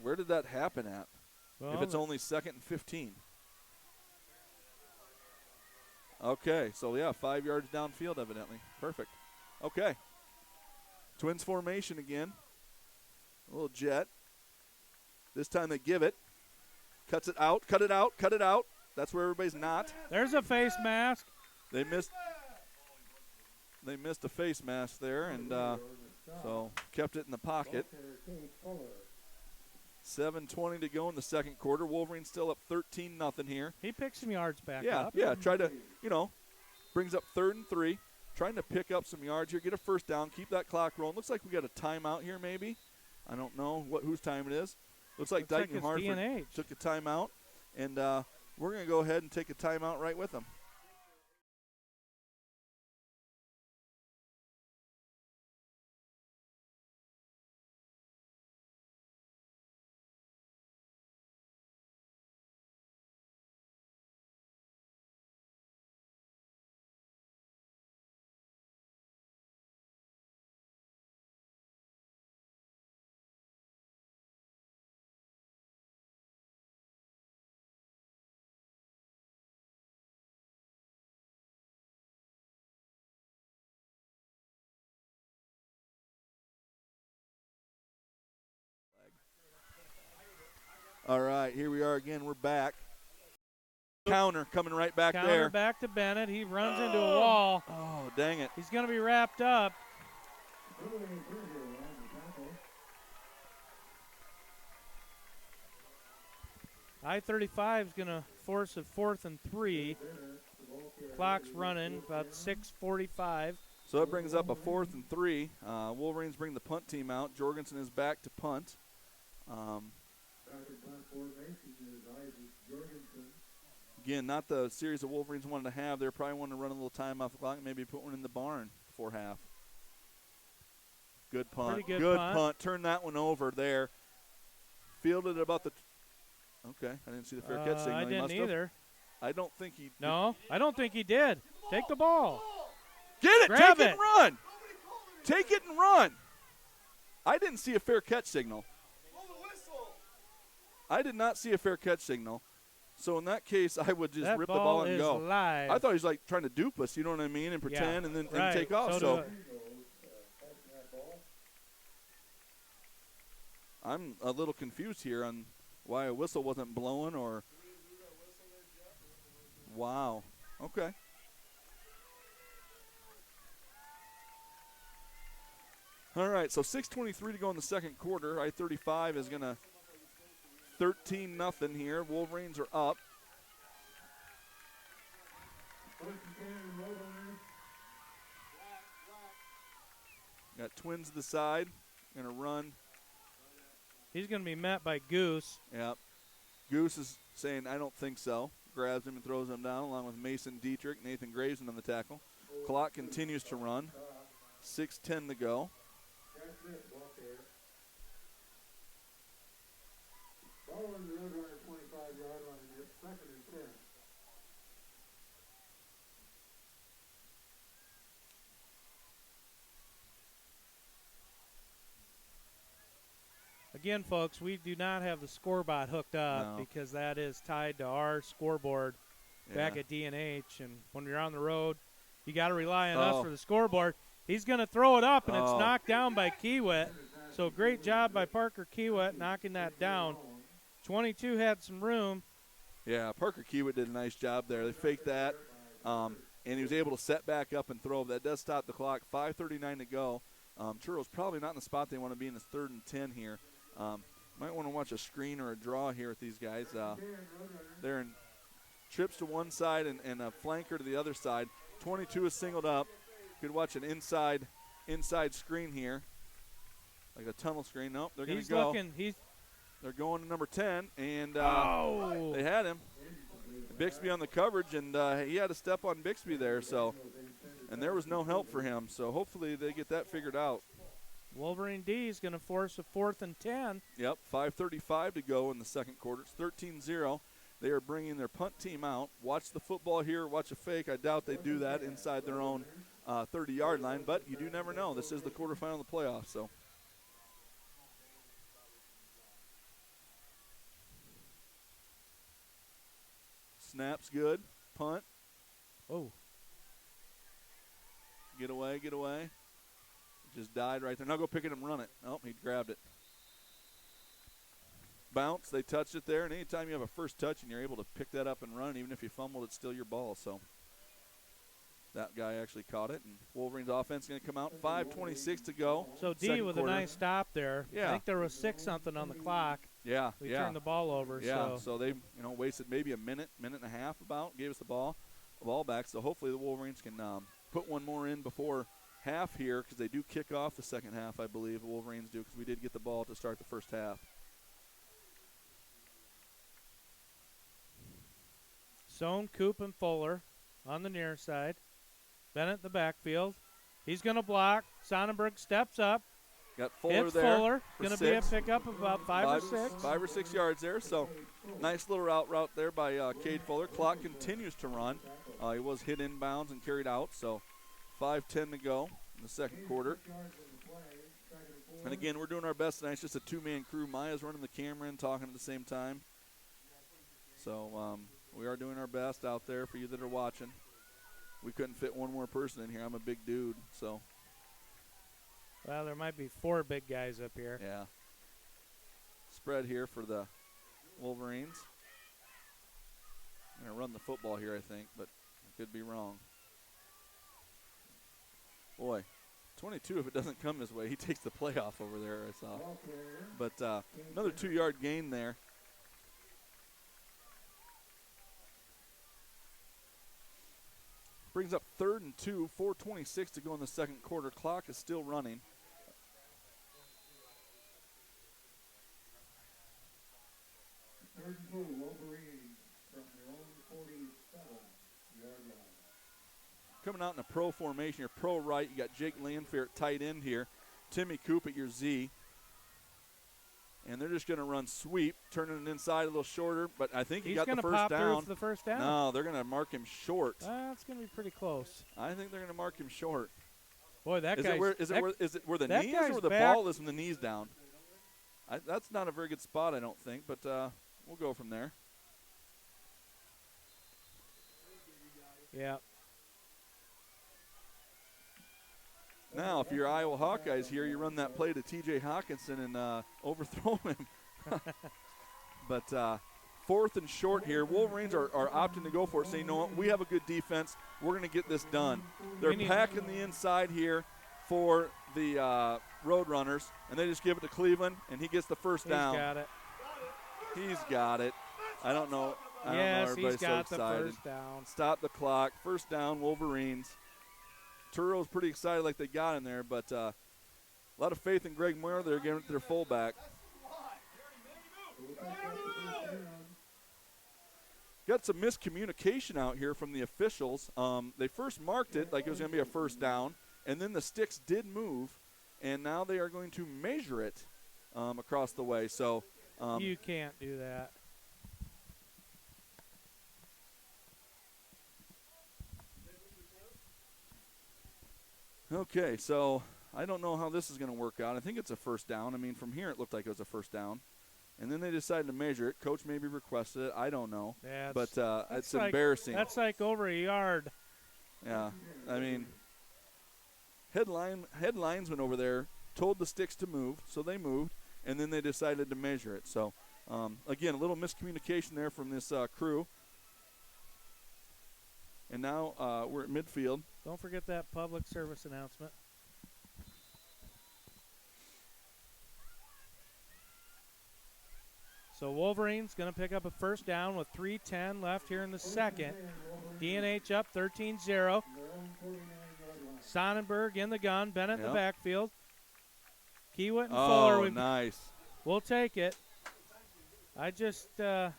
Where did that happen at? Well, if it's only 2nd and 15. Okay, so yeah, 5 yards downfield evidently. Perfect. Okay. Twins formation again. A little jet. This time they give it. Cuts it out, cut it out, cut it out. That's where everybody's not. There's a face mask. They missed a face mask there, and so kept it in the pocket. 7:20 to go in the second quarter. Wolverines still up 13-0 here. He picked some yards back Yeah, up. yeah. Try to, brings up 3rd and 3. Trying to pick up some yards here, get a first down, keep that clock rolling. Looks like we got a timeout here maybe. I don't know whose time it is. Looks like Dike-New Hartford DNH. took a timeout, and we're going to go ahead and take a timeout right with them. All right, here we are again. We're back. Counter coming right back Counter there. back to Bennett. He runs into a wall. Oh, dang it. He's going to be wrapped up. I-35 is going to force a 4th and 3. Clock's running, about 6:45. So that brings up a 4th and 3. Wolverines bring the punt team out. Jorgensen is back to punt. Again, not the series the Wolverines wanted to have. They're probably wanting to run a little time off the clock, maybe put one in the barn before half. Good punt. Pretty good punt. Turn that one over there. Fielded about the okay, I didn't see the fair catch signal. I didn't either. I don't think he No, I don't think he did. Take the ball. Get it. Grab Take it it. and run. Take it and run. I didn't see a fair catch signal. I did not see a fair catch signal. So in that case, I would just rip the ball and go. Live. I thought he was like trying to dupe us, you know what I mean, and pretend and then and take off. So I'm a little confused here on why a whistle wasn't blowing or. Wow. Okay. All right, so 6:23 to go in the second quarter. I-35 is going to 13-0 here. Wolverines are up. Got Twins to the side. Going to run. He's going to be met by Goose. Yep. Goose is saying, I don't think so. Grabs him and throws him down along with Mason Dietrich, Nathan Graveson on the tackle. Clock continues to run. 6:10 to go. Following the Roadrunner 25-yard line, it's 2nd and 10. Again, folks, we do not have the scorebot hooked up because that is tied to our scoreboard back at DNH. And when you're on the road, you got to rely on us for the scoreboard. He's going to throw it up, and it's knocked down by Kiewit. So great job by Parker Kiewit knocking that down. 22 had some room. Yeah, Parker Kiewit did a nice job there. They faked that, and he was able to set back up and throw. That does stop the clock. 5:39 to go. Churro's probably not in the spot they want to be in this 3rd and 10 here. Might want to watch a screen or a draw here with these guys. They're in trips to one side and a flanker to the other side. 22 is singled up. Could watch an inside screen here, like a tunnel screen. Nope, they're going to go. They're going to number 10, and they had him. Bixby on the coverage, and he had to step on Bixby there. So, and there was no help for him. So hopefully they get that figured out. Wolverine D is going to force a 4th and 10. Yep, 5:35 to go in the second quarter. It's 13-0. They are bringing their punt team out. Watch the football here. Watch a fake. I doubt they do that inside their own 30-yard line, but you do never know. This is the quarterfinal of the playoffs, so. Snap's good. Punt. Oh. Get away, get away. Just died right there. Now go pick it and run it. Oh, he grabbed it. Bounce. They touched it there, and anytime you have a first touch and you're able to pick that up and run, even if you fumbled, it's still your ball. So that guy actually caught it, and Wolverines offense is going to come out. 5:26 to go. So D with a nice stop there. Yeah. I think there was 6-something on the clock. Yeah, we yeah. turned the ball over. Yeah, So so they wasted maybe a minute and a half about, gave us the ball back. So hopefully the Wolverines can put one more in before half here, because they do kick off the second half, I believe. The Wolverines do, because we did get the ball to start the first half. Sohn, Coop, and Fuller on the near side. Bennett in the backfield. He's going to block. Sonnenberg steps up. Got Fuller Hits there. Fuller. Going to be a pickup of about 5 or 6. 5 or 6 yards there. So nice little route there by Cade Fuller. Clock continues to run. He was hit inbounds and carried out. So 5:10 to go in the second quarter. And again, we're doing our best tonight. It's just a two-man crew. Maya's running the camera and talking at the same time. So we are doing our best out there for you that are watching. We couldn't fit one more person in here. I'm a big dude, so. Well, there might be 4 big guys up here. Yeah. Spread here for the Wolverines. I'm going to run the football here, I think, but I could be wrong. Boy, 22, if it doesn't come his way, he takes the playoff over there, I saw. But another 2-yard gain there. Brings up 3rd and 2, 4:26 to go in the second quarter. Clock is still running. Third and 2, Wolverines from their own 47-yard line. Coming out in a pro formation here, pro right. You got Jake Lanfair at tight end here. Timmy Coop at your Z. And they're just going to run sweep, turning it inside a little shorter. But I think he got the first down. He's going to pop through for the first down. No, they're going to mark him short. That's going to be pretty close. I think they're going to mark him short. Boy, that is guy. Is it where the knee is or the ball is from the knees down? That's not a very good spot, I don't think. But we'll go from there. Yeah. Now, if you're Iowa Hawkeyes here, you run that play to T.J. Hawkinson and overthrow him. But 4th and short here. Wolverines are opting to go for it, saying, you know what, we have a good defense. We're going to get this done. They're packing the inside here for the Roadrunners, and they just give it to Cleveland, and he gets the first down. He's got it. He's got it. I don't know. He's got so the excited. first down. Stop the clock. First down, Wolverines. Turo's pretty excited like they got in there, but a lot of faith in Greg Moyer. They're giving it to their fullback. Got some miscommunication out here from the officials. They first marked it like it was going to be a first down, and then the sticks did move, and now they are going to measure it across the way. So you can't do that. Okay, so I don't know how this is going to work out. I think it's a first down. I mean, from here it looked like it was a first down. And then they decided to measure it. Coach maybe requested it. I don't know. Yeah, but it's like, embarrassing. That's like over a yard. Yeah. I mean, headlinesman over there told the sticks to move, so they moved, and then they decided to measure it. So, again, a little miscommunication there from this crew. And now we're at midfield. Don't forget that public service announcement. So Wolverines going to pick up a first down with 3:10 left here in the second. DNH up 13-0. Sonnenberg in the gun. Bennett in the backfield. Kiewit and Fuller. Nice. We'll take it. I just, you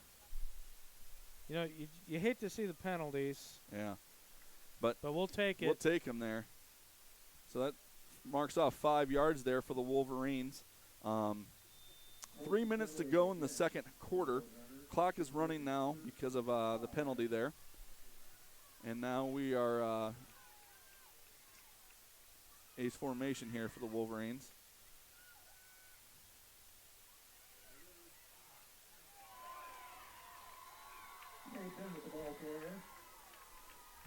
hate to see the penalties. Yeah. But we'll take it. We'll take them there. So that marks off 5 yards there for the Wolverines. 3 minutes to go in the second quarter. Clock is running now because of the penalty there. And now we are ace formation here for the Wolverines.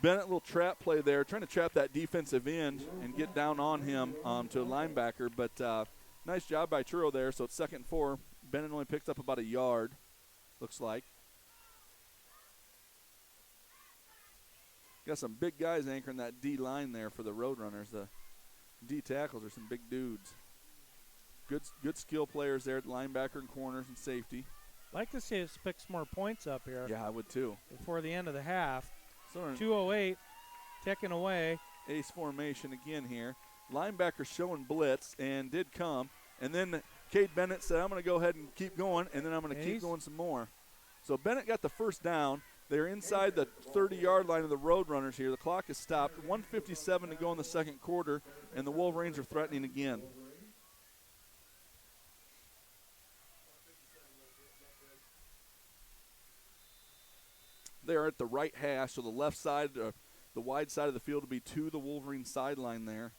Bennett, little trap play there, trying to trap that defensive end and get down on him to a linebacker. But nice job by Turo there. So it's 2nd and 4. Bennett only picks up about a yard, looks like. Got some big guys anchoring that D line there for the Roadrunners. The D tackles are some big dudes. Good skill players there at linebacker and corners and safety. Like to see us pick some more points up here. Yeah, I would too. Before the end of the half. So 2:08 ticking away. Ace formation again here. Linebacker showing blitz and did come. And then Cade Bennett said, I'm going to go ahead and keep going, and then I'm going to keep going some more. So Bennett got the first down. They're inside the 30-yard line of the Roadrunners here. The clock is stopped. 1:57 to go in the second quarter, and the Wolverines are threatening again. They are at the right hash, so the left side, the wide side of the field will be to the Wolverine sideline there.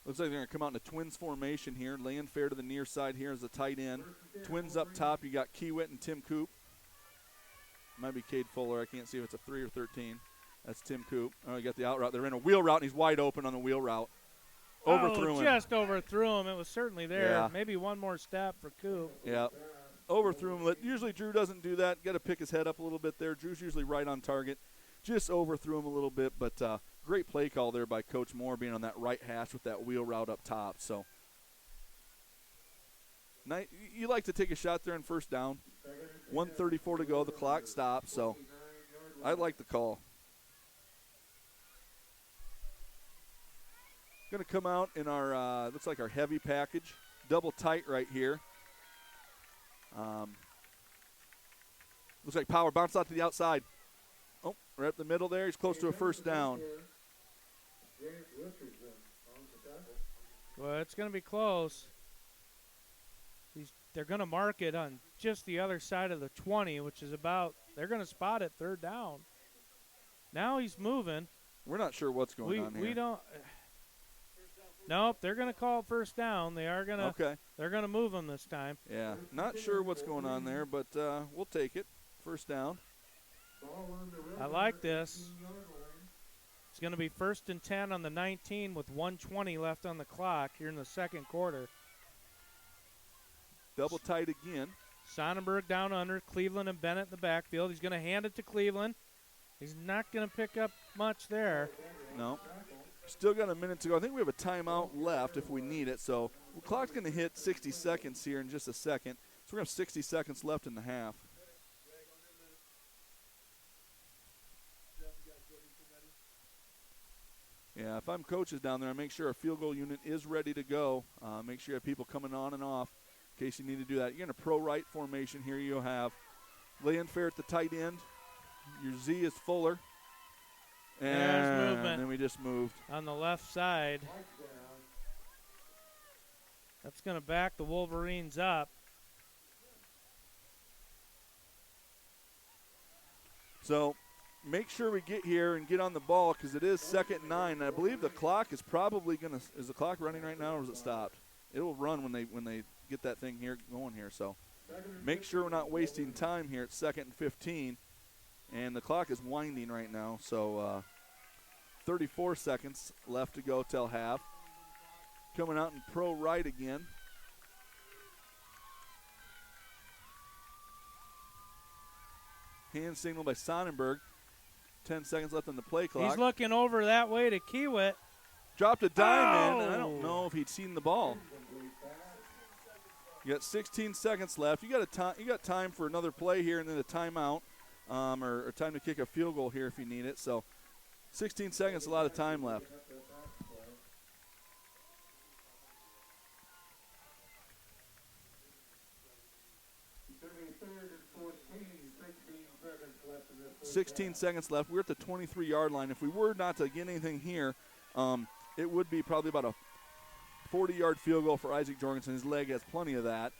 Looks like they're going to come out in a twins formation here. Laying fair to the near side here as a tight end. Twins up top. You got Kiewit and Tim Coop. Might be Cade Fuller. I can't see if it's a 3 or 13. That's Tim Coop. Oh, you got the out route. They're in a wheel route, and he's wide open on the wheel route. Overthrew him. Just overthrew him. It was certainly there. Yeah. Maybe one more step for Coop. Yeah. Overthrew him. Usually Drew doesn't do that. Got to pick his head up a little bit there. Drew's usually right on target. Just overthrew him a little bit, but great play call there by Coach Moore being on that right hash with that wheel route up top. So you like to take a shot there on first down. 1:34 to go. The clock stops, so I like the call. Going to come out in our, looks like our heavy package. Double tight right here. Looks like power. Bounce out to the outside. Oh, right up the middle there. He's close to a first down. Well, it's going to be close. They're going to mark it on just the other side of the 20, which is about, they're going to spot it third down. Now he's moving. We're not sure what's going on here. We don't. Nope, they're going to call first down. They are going to. Okay. They're going to move him this time. Yeah, not sure what's going on there, but we'll take it. First down. I like this. It's going to be 1st and 10 on the 19 with 1:20 left on the clock here in the second quarter. Double tight again. Sonnenberg down under. Cleveland and Bennett in the backfield. He's going to hand it to Cleveland. He's not going to pick up much there. No. Still got a minute to go. I think we have a timeout left if we need it. So the clock's going to hit 60 seconds here in just a second. So we're going to have 60 seconds left in the half. Yeah, if I'm coaches down there, I make sure our field goal unit is ready to go. Make sure you have people coming on and off in case you need to do that. You're in a pro right formation here. You'll have laying fair at the tight end. Your Z is Fuller. And then we just moved. On the left side. That's going to back the Wolverines up. So make sure we get here and get on the ball because it is 2nd and 9. And I believe the clock is probably going to – is the clock running right now or is it stopped? It will run when they get that thing here going here. So make sure we're not wasting time here at 2nd and 15. And the clock is winding right now, so 34 seconds left to go till half. Coming out in pro right again. Hand signal by Sonnenberg. 10 seconds left on the play clock. He's looking over that way to Kiewit. Dropped a dime in, and I don't know if he'd seen the ball. You got 16 seconds left. You got time for another play here and then a timeout. Or time to kick a field goal here if you need it. So 16 seconds, a lot of time left. $16 seconds left. We're at the 23-yard line. If we were not to get anything here, it would be probably about a 40-yard field goal for Isaac Jorgensen. His leg has plenty of that.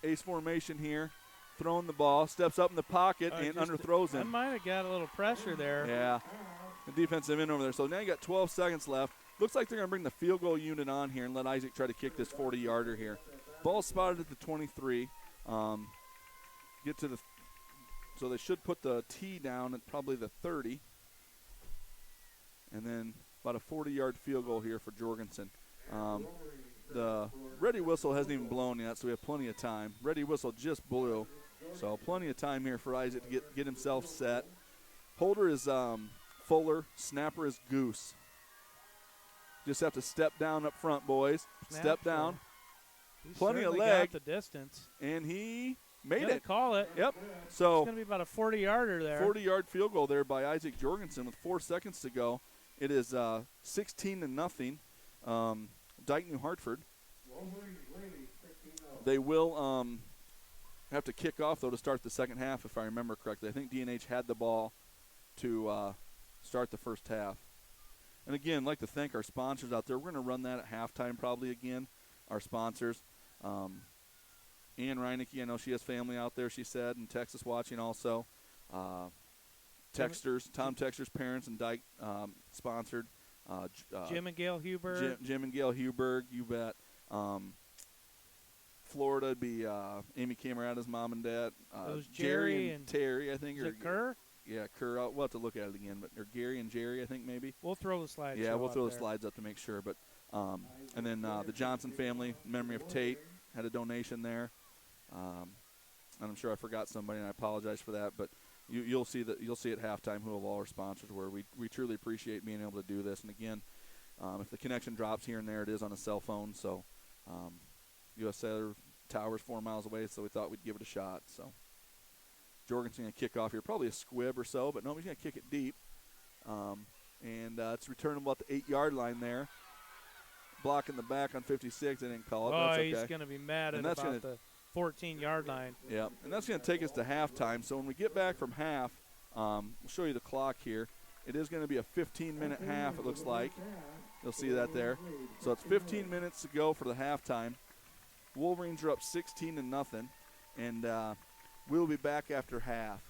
Ace formation here. Throwing the ball, steps up in the pocket, and underthrows him. I might have got a little pressure there. Yeah, the defensive end over there. So now you got 12 seconds left. Looks like they're going to bring the field goal unit on here and let Isaac try to kick this 40-yarder here. Ball spotted at the 23. Get to the – so they should put the T down at probably the 30. And then about a 40-yard field goal here for Jorgensen. The ready whistle hasn't even blown yet, so we have plenty of time. Ready whistle just blew. So plenty of time here for Isaac to get himself set. Holder is Fuller. Snapper is Goose. Just have to step down up front, boys. Step down. He's Plenty of certainly leg. got the distance. And he made Gonna it. call it. Yep. It's So going to be about a 40-yarder there. 40-yard field goal there by Isaac Jorgensen with 4 seconds to go. It is 16-0. Dike-New Hartford. They will have to kick off, though, to start the second half, if I remember correctly. I think DNH had the ball to start the first half. And, again, I'd like to thank our sponsors out there. We're going to run that at halftime probably again, our sponsors. Ann Reinecke, I know she has family out there, she said, in Texas watching also. Texters, Tom Texter's parents and Dike sponsored. Jim and Gail Huber. Jim and Gail Huberg, you bet. Florida would be Amy Camerata's mom and dad. It was Jerry and Terry, I think. Is it Kerr? Yeah, Kerr. We'll have to look at it again. But or Gary and Jerry, I think maybe. We'll throw the slides. Yeah, we'll throw the there. slides up to make sure. But and then the Johnson family, in memory of Tate, had a donation there. And I'm sure I forgot somebody, and I apologize for that. But you'll see at halftime who of all our sponsors were. We truly appreciate being able to do this. And again, if the connection drops here and there, it is on a cell phone. So U.S. Cellular Tower's 4 miles away, so we thought we'd give it a shot. So Jorgensen going to kick off here, probably a squib or so, but no, he's going to kick it deep. And it's returnable at the 8-yard line there. Blocking the back on 56, they didn't call it. Oh, That's okay. he's going to be mad at about the 14-yard line. Yeah, and that's going to take us to halftime. So when we get back from half, we'll show you the clock here. It is going to be a 15-minute half, it looks like. You'll see that there. So it's 15 minutes to go for the halftime. Wolverines are up 16-0, and we'll be back after half.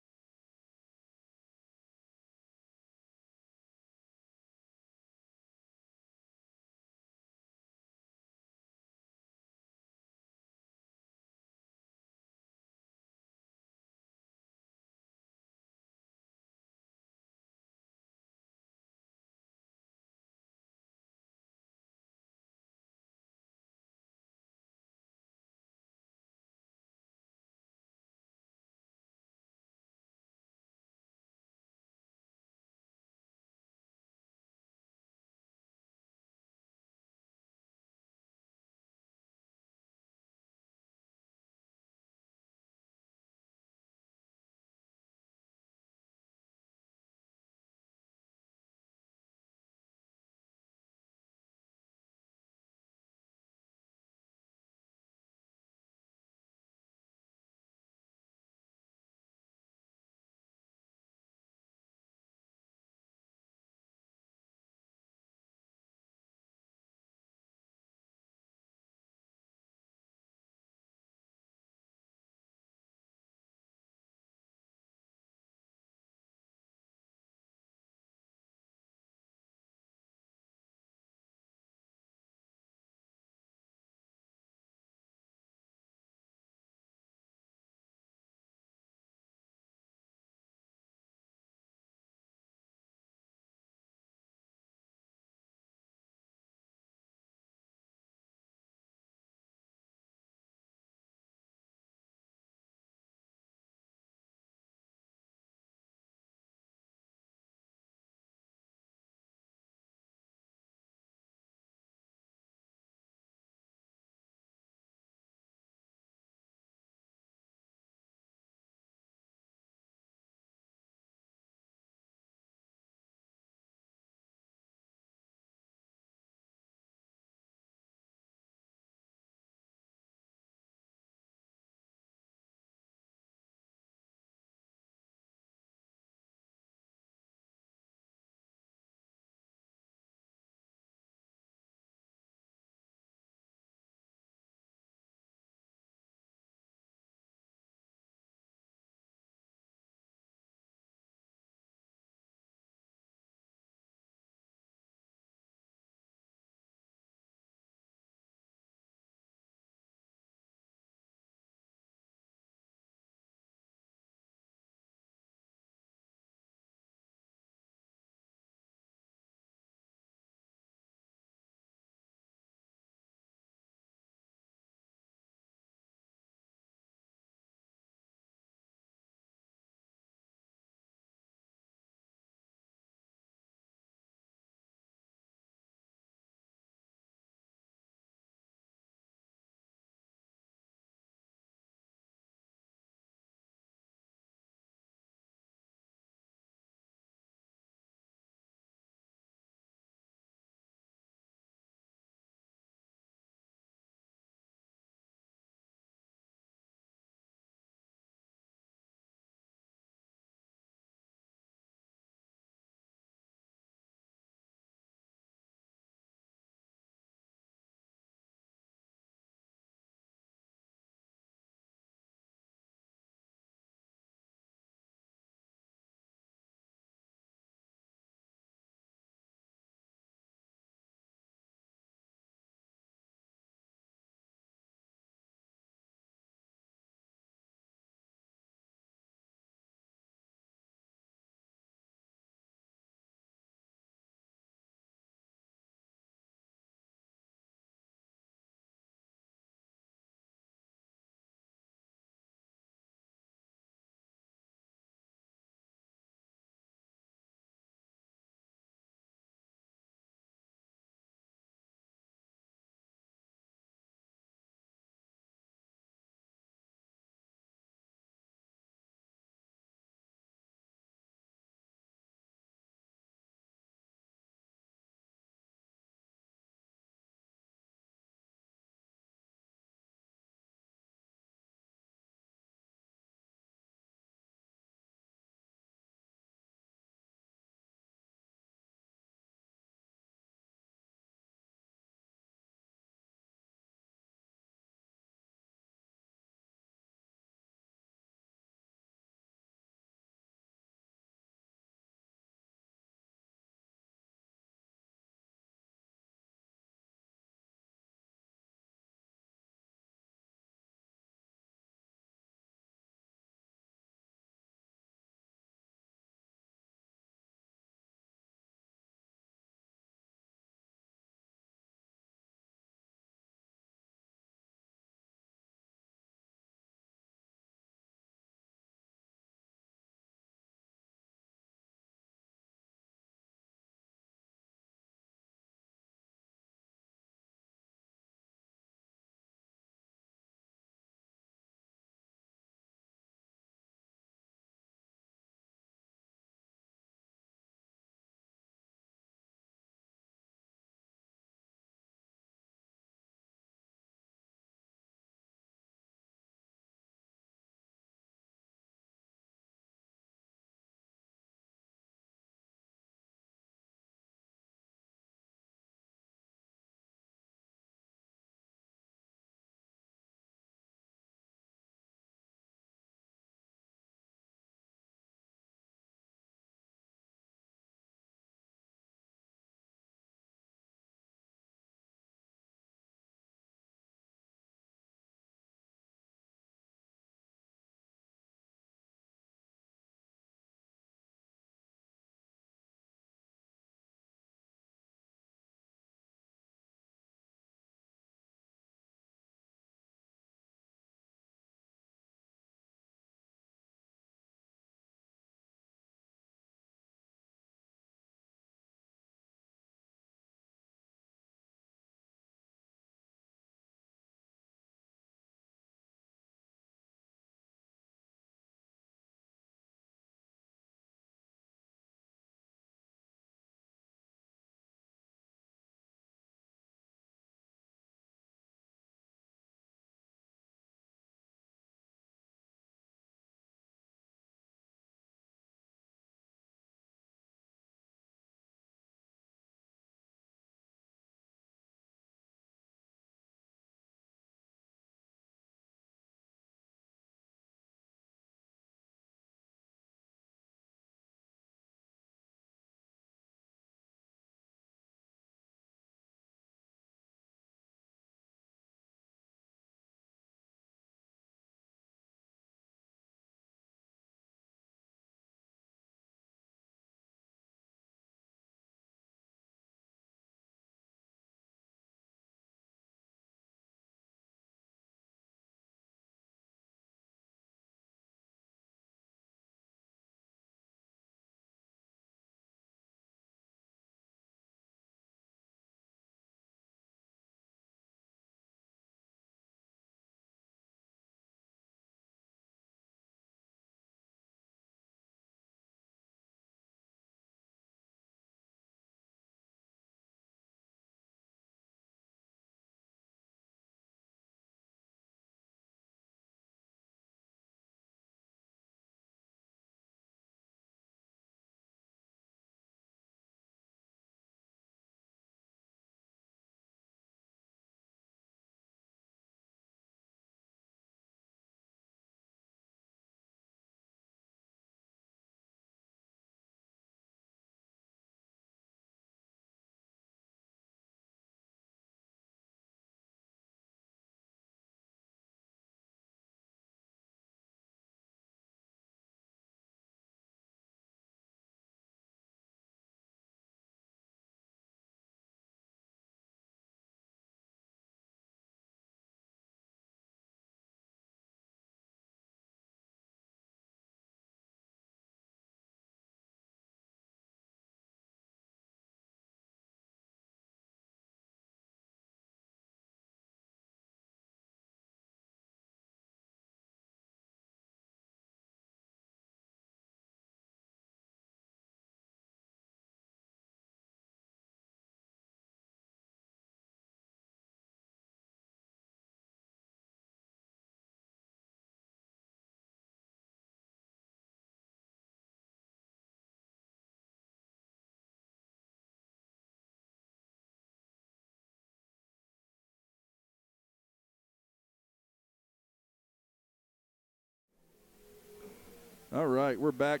All right, we're back.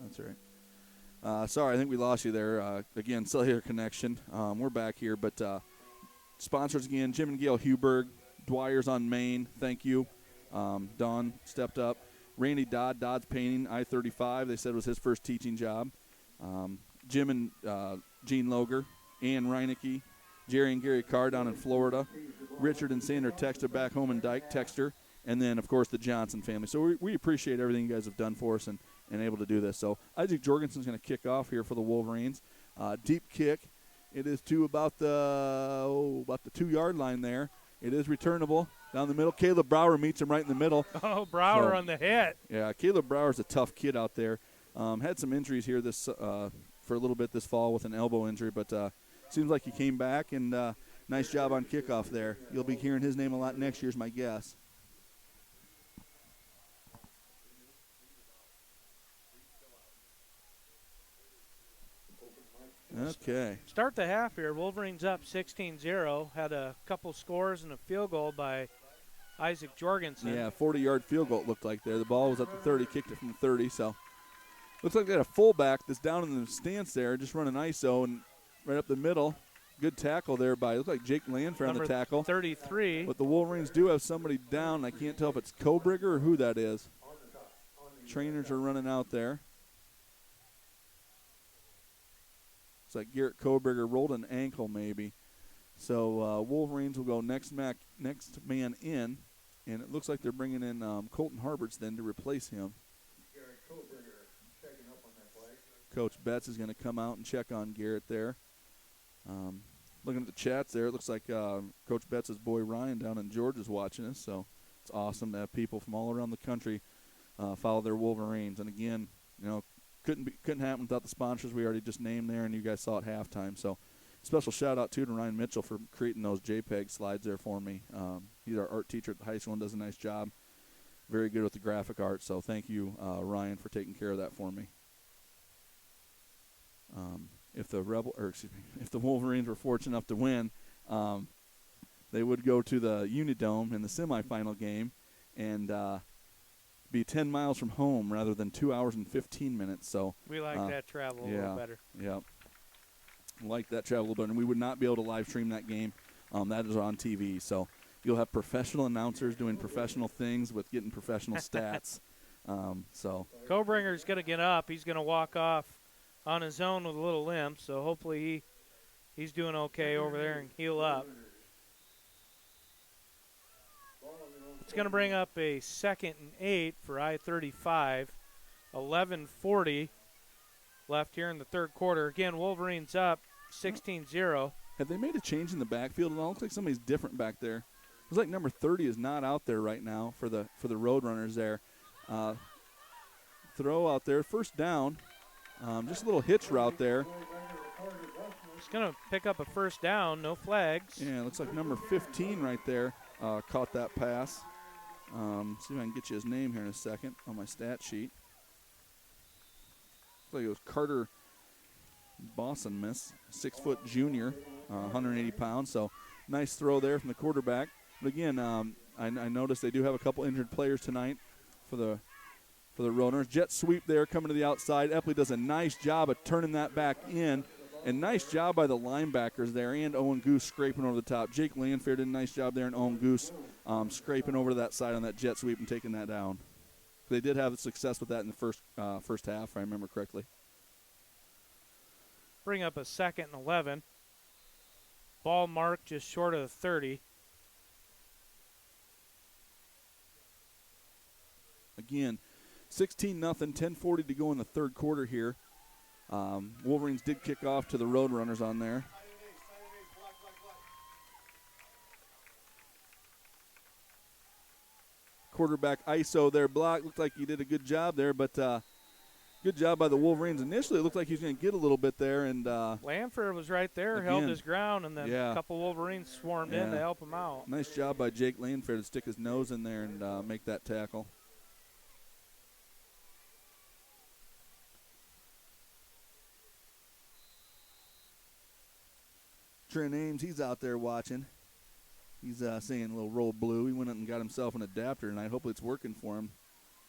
That's all right. Sorry, I think we lost you there. Again, cellular connection. We're back here, but sponsors again, Jim and Gail Huberg, Dwyer's on Main. Thank you. Don stepped up. Randy Dodd, Dodd's Painting, I-35. They said was his first teaching job. Jim and Gene Loger, Ann Reinecke, Jerry and Gary Carr down in Florida. Richard and Sandra Texter back home in Dike, Texter. And then, of course, the Johnson family. So we appreciate everything you guys have done for us and able to do this. So Isaac Jorgensen's going to kick off here for the Wolverines. Deep kick. It is to about the 2-yard line there. It is returnable down the middle. Caleb Brower meets him right in the middle. Oh, Brower on the hit. Yeah, Caleb Brower's a tough kid out there. Had some injuries here for a little bit this fall with an elbow injury, but seems like he came back, and nice job on kickoff there. You'll be hearing his name a lot next year is my guess. Okay. Start the half here. Wolverines up 16-0. Had a couple scores and a field goal by Isaac Jorgensen. Yeah, 40-yard field goal it looked like there. The ball was at the 30, kicked it from the 30. So looks like they had a fullback that's down in the stance there, just running ISO and right up the middle. Good tackle there by, looks like Jake Lanford on the tackle. 33. But the Wolverines do have somebody down. I can't tell if it's Kobrigger or who that is. Trainers are running out there. It's like Garrett Kobrigger rolled an ankle maybe. So Wolverines will go next man in, and it looks like they're bringing in Colton Harberts then to replace him. Garrett Kohlberger checking up on that play. Coach Betts is going to come out and check on Garrett there. Looking at the chats there, it looks like Coach Betts' boy Ryan down in Georgia is watching us, so it's awesome to have people from all around the country follow their Wolverines. And again, couldn't happen without the sponsors we already just named there, and you guys saw at halftime. So special shout-out, too, to Ryan Mitchell for creating those JPEG slides there for me. He's our art teacher at the high school and does a nice job. Very good with the graphic art, so thank you, Ryan, for taking care of that for me. If the Wolverines were fortunate enough to win, they would go to the Unidome in the semifinal game and be 10 miles from home rather than 2 hours and 15 minutes. So we like that travel a little better. Yeah, like that travel a little better. And we would not be able to live stream that game. That is on TV. So you'll have professional announcers doing professional things with getting professional stats. So Kobringer's going to get up. He's going to walk off on his own with a little limp. So hopefully he's doing okay over there and heal up. It's going to bring up a 2nd and 8 for I-35. 11:40 left here in the third quarter. Again, Wolverines up 16-0. Have they made a change in the backfield? It all looks like somebody's different back there. It looks like number 30 is not out there right now for the Roadrunners there. Throw out there, first down. Just a little hitch route there. It's going to pick up a first down, no flags. Yeah, it looks like number 15 right there caught that pass. See if I can get you his name here in a second on my stat sheet. Looks like it was Carter Bosson, 6-foot junior, 180 pounds. So nice throw there from the quarterback. But again, I noticed they do have a couple injured players tonight for the Roadrunners. Jet sweep there coming to the outside. Epley does a nice job of turning that back in. And nice job by the linebackers there and Owen Goose scraping over the top. Jake Lanfair did a nice job there, and Owen Goose scraping over to that side on that jet sweep and taking that down. They did have success with that in the first half, if I remember correctly. Bring up a 2nd and 11. Ball marked just short of the 30. Again, 16-0, 10:40 to go in the third quarter here. Wolverines did kick off to the Roadrunners on there. Quarterback ISO there, block. Looked like he did a good job there, but good job by the Wolverines. Initially, it looked like he was going to get a little bit there. And Lanford was right there, held his ground, and then a couple Wolverines swarmed in to help him out. Nice job by Jake Lanford to stick his nose in there and make that tackle. Trent Ames, he's out there watching. He's saying a little roll blue. He went up and got himself an adapter tonight. Hopefully it's working for him.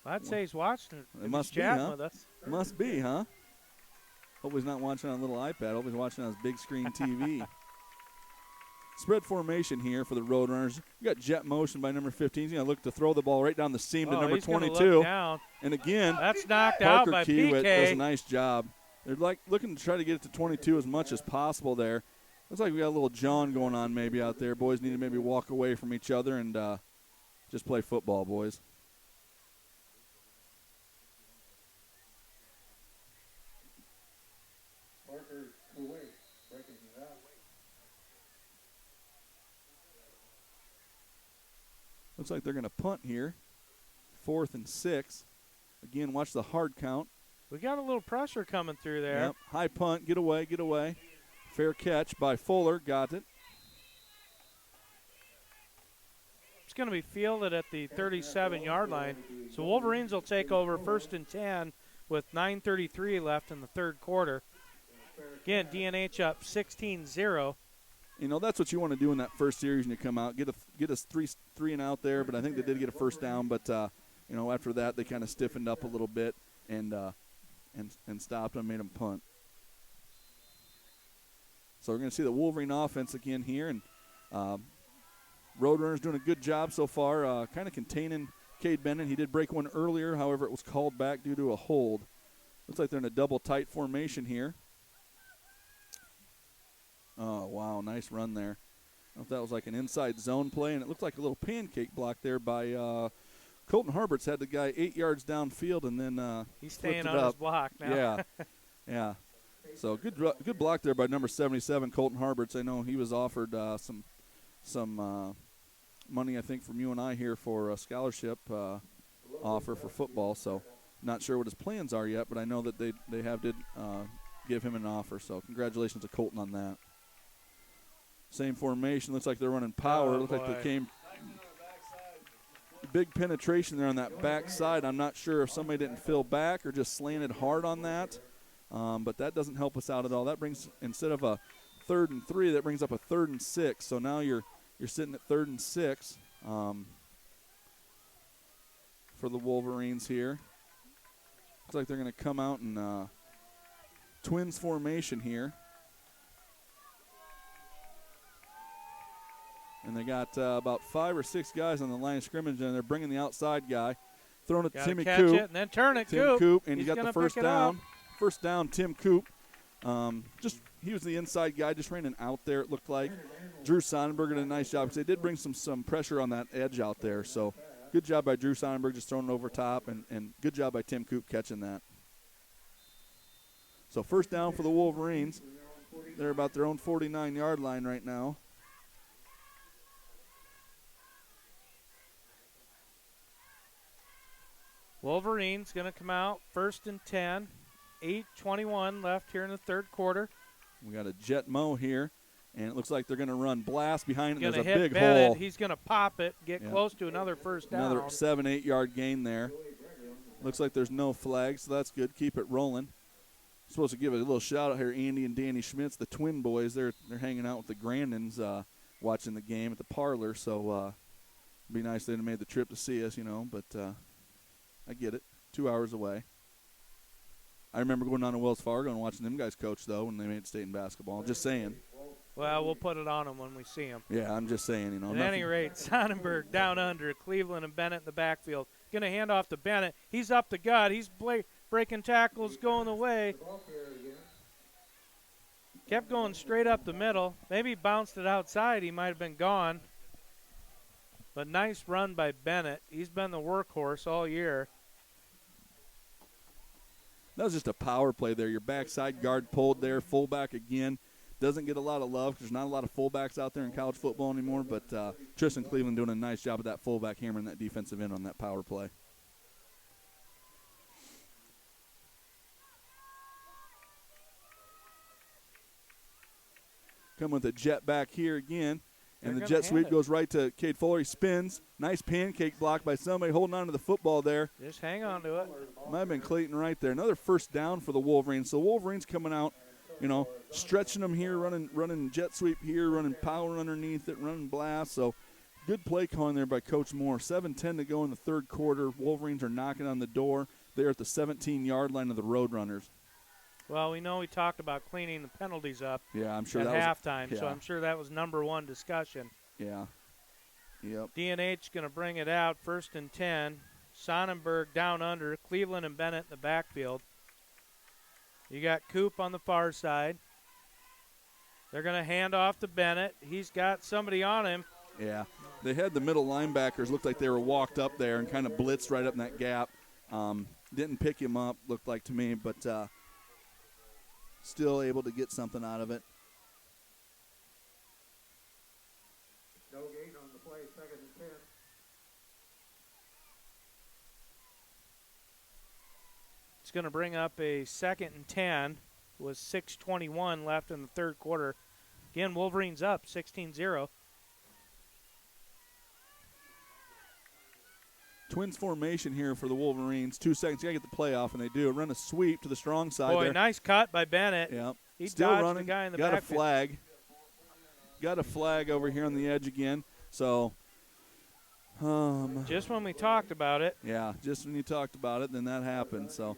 I'd say he's watching it. It must be, chatting huh? with us. Must be, huh? Hope he's not watching on a little iPad. Hope he's watching on his big screen TV. Spread formation here for the Roadrunners. You got jet motion by number 15. He's going to look to throw the ball right down the seam to number he's 22. look down. And again, that's knocked Parker out by Kiewit PK. does a nice job. They're looking to try to get it to 22 as much as possible there. Looks like we got a little John going on maybe out there. Boys need to maybe walk away from each other and just play football, boys. Looks like they're going to punt here. 4th and 6. Again, watch the hard count. We got a little pressure coming through there. Yep. High punt. Get away. Get away. Fair catch by Fuller. Got it. It's going to be fielded at the 37-yard line. So Wolverines will take over 1st and 10 with 9:33 left in the third quarter. Again, DNH up 16-0. You know, that's what you want to do in that first series when you come out. Get us three and out there, but I think they did get a first down. But, you know, after that they kind of stiffened up a little bit and stopped and made them punt. So we're going to see the Wolverine offense again here. And Roadrunners doing a good job so far, kind of containing Cade Bennett. He did break one earlier. However, it was called back due to a hold. Looks like they're in a double tight formation here. Oh, wow, nice run there. I don't know if that was like an inside zone play, and it looked like a little pancake block there by Colton Harberts. Had the guy 8 yards downfield, and then he's staying on his block now. Yeah, yeah. So good block there by number 77, Colton Harberts. I know he was offered some money, I think, from you and I here for a scholarship offer for football. So not sure what his plans are yet, but I know that they did give him an offer. So congratulations to Colton on that. Same formation. Looks like they're running power. Looks like they came big penetration there on that backside. I'm not sure if somebody didn't fill back or just slanted hard on that. But that doesn't help us out at all. That brings, instead of a 3rd and 3, that brings up a 3rd and 6. So now you're sitting at 3rd and 6 for the Wolverines here. Looks like they're going to come out in twins formation here. And they got about 5 or 6 guys on the line of scrimmage, and they're bringing the outside guy. Throwing it to Timmy Coop. It and then turn it, Tim Coop. And he's you got the first down. First down, Tim Coop. He was the inside guy, just ran an out there, it looked like. Drew Sonnenberg did a nice job because they did bring some pressure on that edge out there. So good job by Drew Sonnenberg just throwing it over top, and good job by Tim Coop catching that. So first down for the Wolverines. They're about their own 49-yard line right now. Wolverines going to come out 1st and 10. 8:21 left here in the third quarter. We got a jet mow here, and it looks like they're going to run blast behind it. There's a hit big Bennett. hole. He's going to pop it, get close to another first down. Another 7-8 yard gain there. Looks like there's no flags, so that's good. Keep it rolling. Supposed to give a little shout out here, Andy and Danny Schmitz, the twin boys. They're hanging out with the Grandins, watching the game at the parlor. So it'd be nice they made the trip to see us, but I get it. 2 hours away. I remember going down to Wells Fargo and watching them guys coach, though, when they made state in basketball. Just saying. Well, we'll put it on them when we see them. Yeah, I'm just saying, At any rate, Sonnenberg down under, Cleveland and Bennett in the backfield. Going to hand off to Bennett. He's up the gut. He's breaking tackles, going away. Kept going straight up the middle. Maybe bounced it outside. He might have been gone. But nice run by Bennett. He's been the workhorse all year. That was just a power play there. Your backside guard pulled there, fullback again. Doesn't get a lot of love because there's not a lot of fullbacks out there in college football anymore, but Tristan Cleveland doing a nice job of that fullback hammering that defensive end on that power play. Come with a jet back here again. And the jet sweep goes right to Cade Fuller. He spins. Nice pancake block by somebody holding on to the football there. Just hang on to it. Might have been Clayton right there. Another first down for the Wolverines. So Wolverines coming out, stretching them here, running jet sweep here, running power underneath it, running blast. So Good play calling there by Coach Moore. 7:10 to go in the third quarter. Wolverines are knocking on the door. They're at the 17-yard line of the Roadrunners. Well, we know we talked about cleaning the penalties up Yeah, I'm sure at that halftime, so I'm sure that was number one discussion. Yeah. Yep. DNH going to bring it out, 1st and 10. Sonnenberg down under, Cleveland and Bennett in the backfield. You got Coop on the far side. They're going to hand off to Bennett. He's got somebody on him. Yeah. They had the middle linebackers, looked like they were walked up there and kind of blitzed right up in that gap. Didn't pick him up, looked like to me, but still able to get something out of it. No gain on the play, 2nd and 10. It's going to bring up a 2nd and 10 with 6:21 left in the third quarter. Again, Wolverines up 16-0. Twins formation here for the Wolverines. 2 seconds. You got to get the play off, and they do. Run a sweep to the strong side. Boy, there. nice cut by Bennett. Yep. He Still dodged running. the guy in the got backfield. a flag. Got a flag over here on the edge again. So, just when we talked about it. Yeah, just when you talked about it, then that happened. So,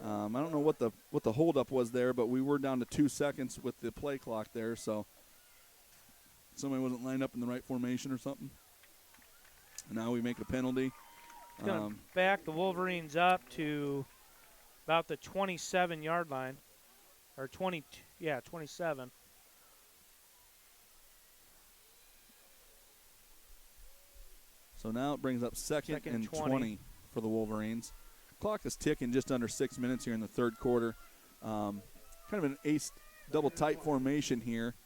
I don't know what the holdup was there, but we were down to 2 seconds with the play clock there. So, somebody wasn't lined up in the right formation or something. Now we make a penalty. It's going to back the Wolverines up to about the 27-yard line. Or 27. So now it brings up second and 20 for the Wolverines. Clock is ticking just under 6 minutes here in the third quarter. Kind of an ace double tight formation here.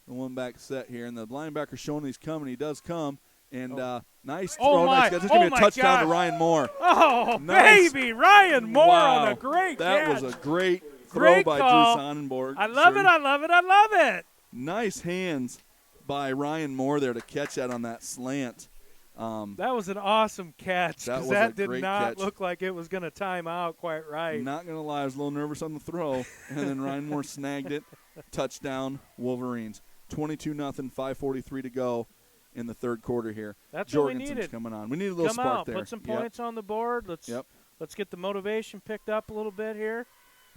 The one back set here. And the linebacker showing he's coming. He does come. And nice throw. Nice. This is going to be a touchdown to Ryan Moore. Oh, nice. Baby, Ryan Moore on a great That catch. was a great throw by call. Drew Sonnenborg. I love it, I love it, I love it. Nice hands by Ryan Moore there to catch that on that slant. That was an awesome catch. That did not look like it was going to time out quite right. Not going to lie, I was a little nervous on the throw. And then Ryan Moore snagged it. Touchdown, Wolverines. 22-0, 5:43 to go in the third quarter here. That's Jorgensen's what we needed. Coming on. We need a little Come spark out, there. Put some points on the board. Let's get the motivation picked up a little bit here.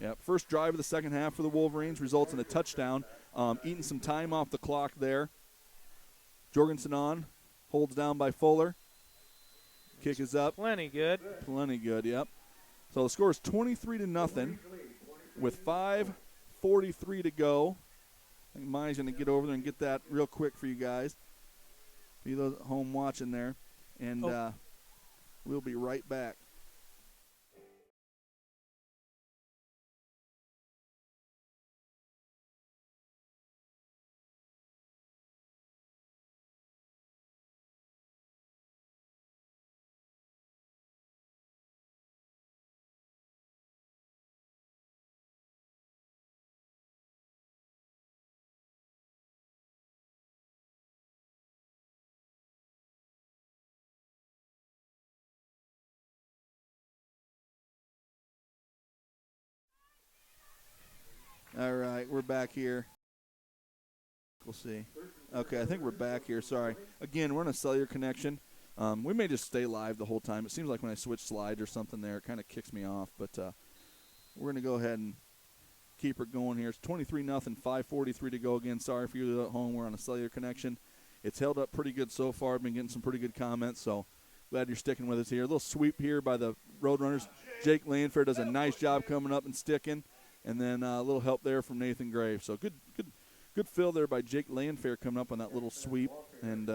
Yep. First drive of the second half for the Wolverines results in a touchdown. Eating some time off the clock there. Jorgensen on. Holds down by Fuller. Kick is up. Plenty good. Plenty good, yep. So the score is 23-0 with 5:43 to go. I think Mai's going to get over there and get that real quick for you guys. Be those at home watching there. And we'll be right back. All right, we're back here. We'll see. Okay, I think we're back here. Sorry. Again, we're on a cellular connection. We may just stay live the whole time. It seems like when I switch slides or something there, it kind of kicks me off. But we're going to go ahead and keep her going here. It's 23-0, 5:43 to go again. Sorry for you at home. We're on a cellular connection. It's held up pretty good so far. I've been getting some pretty good comments, so glad you're sticking with us here. A little sweep here by the Roadrunners. Jake Lanfair does a nice job coming up and sticking. And then a little help there from Nathan Graves. So good fill there by Jake Lanfair coming up on that little sweep. And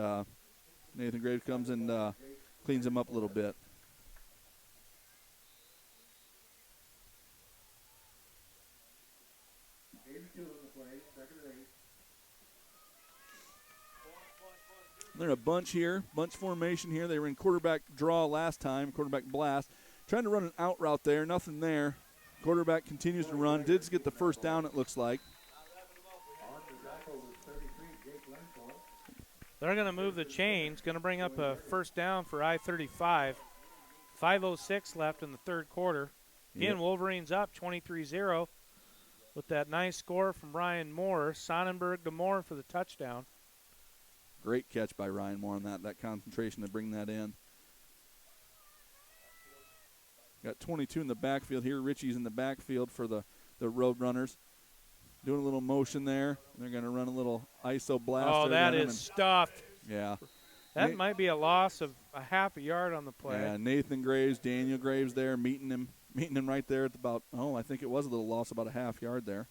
Nathan Graves comes and cleans him up a little bit. They're in a bunch here, bunch formation here. They were in quarterback draw last time, quarterback blast. Trying to run an out route there, nothing there. Quarterback continues to run. Did get the first down, it looks like. They're going to move the chains. Going to bring up a first down for I-35. 5:06 left in the third quarter. Again, Wolverines up 23-0 with that nice score from Ryan Moore. Sonnenberg to Moore for the touchdown. Great catch by Ryan Moore on that concentration to bring that in. Got 22 in the backfield here. Richie's in the backfield for the Roadrunners. Doing a little motion there. They're going to run a little ISO blast. Oh, that is stuffed. Yeah. That might be a loss of a half a yard on the play. Yeah, Nathan Graves, Daniel Graves there, meeting him right there at about, I think it was a little loss, about a half yard there.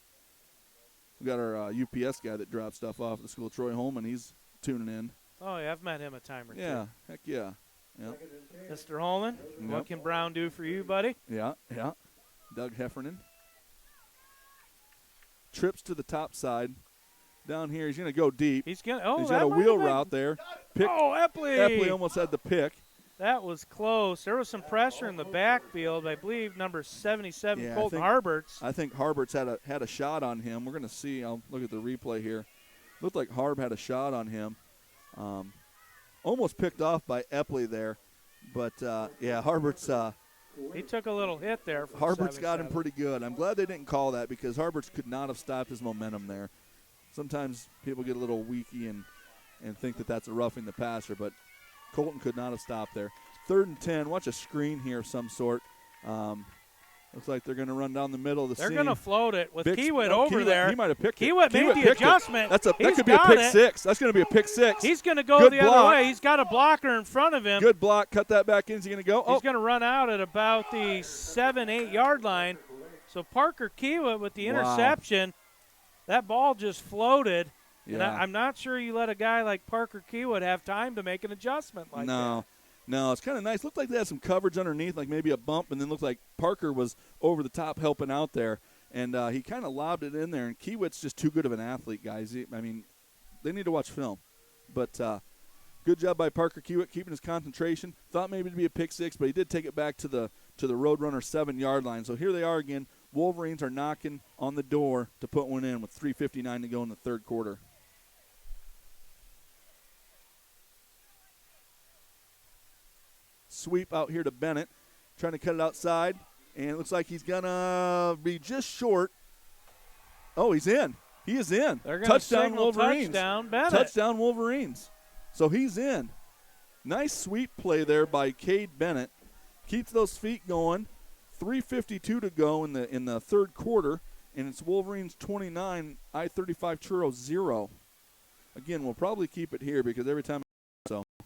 We got our UPS guy that dropped stuff off at the school, Troy Holman. He's tuning in. Oh, yeah, I've met him a time or two. Yeah, heck yeah. Yep. Mr. Holman, what can Brown do for you, buddy? Yeah. Doug Heffernan. Trips to the top side. Down here, he's going to go deep. He's got a wheel route there. Epley! Epley almost had the pick. That was close. There was some pressure in the backfield. I believe number 77, Colton Harberts. I think Harberts had a shot on him. We're going to see. I'll look at the replay here. Looked like Harb had a shot on him. Almost picked off by Epley there. But, Harberts he took a little hit there. Harberts got him pretty good. I'm glad they didn't call that because Harberts could not have stopped his momentum there. Sometimes people get a little weaky and think that that's a roughing the passer, but Colton could not have stopped there. 3rd and 10. Watch a screen here of some sort. Looks like they're going to run down the middle of the They're seam. going to float it with Kiewit over there. He might have picked it. Kiewit made the adjustment. That could be a pick six. That's going to be a pick six. He's going to go the other way. He's got a blocker in front of him. Good block. Cut that back in. Is he going to go? He's going to run out at about the 7-8 yard line. So Parker Kiewit with the interception. That ball just floated. Yeah. And I'm not sure you let a guy like Parker Kiewit have time to make an adjustment like that. No, it's kind of nice. Looked like they had some coverage underneath, like maybe a bump, and then looked like Parker was over the top helping out there. And he kind of lobbed it in there, and Kiewit's just too good of an athlete, guys. They need to watch film. But good job by Parker Kiewit keeping his concentration. Thought maybe it'd be a pick six, but he did take it back to the Roadrunner 7-yard line. So here they are again. Wolverines are knocking on the door to put one in with 3:59 to go in the third quarter. Sweep out here to Bennett, trying to cut it outside, and it looks like he's going to be just short. Oh, he's in. He is in. They're going to signal Wolverines. Touchdown, Bennett. Touchdown, Wolverines. So he's in. Nice sweep play there by Cade Bennett. Keeps those feet going. 3:52 to go in the third quarter, and it's Wolverines 29, I-35 Churro 0. Again, we'll probably keep it here because every time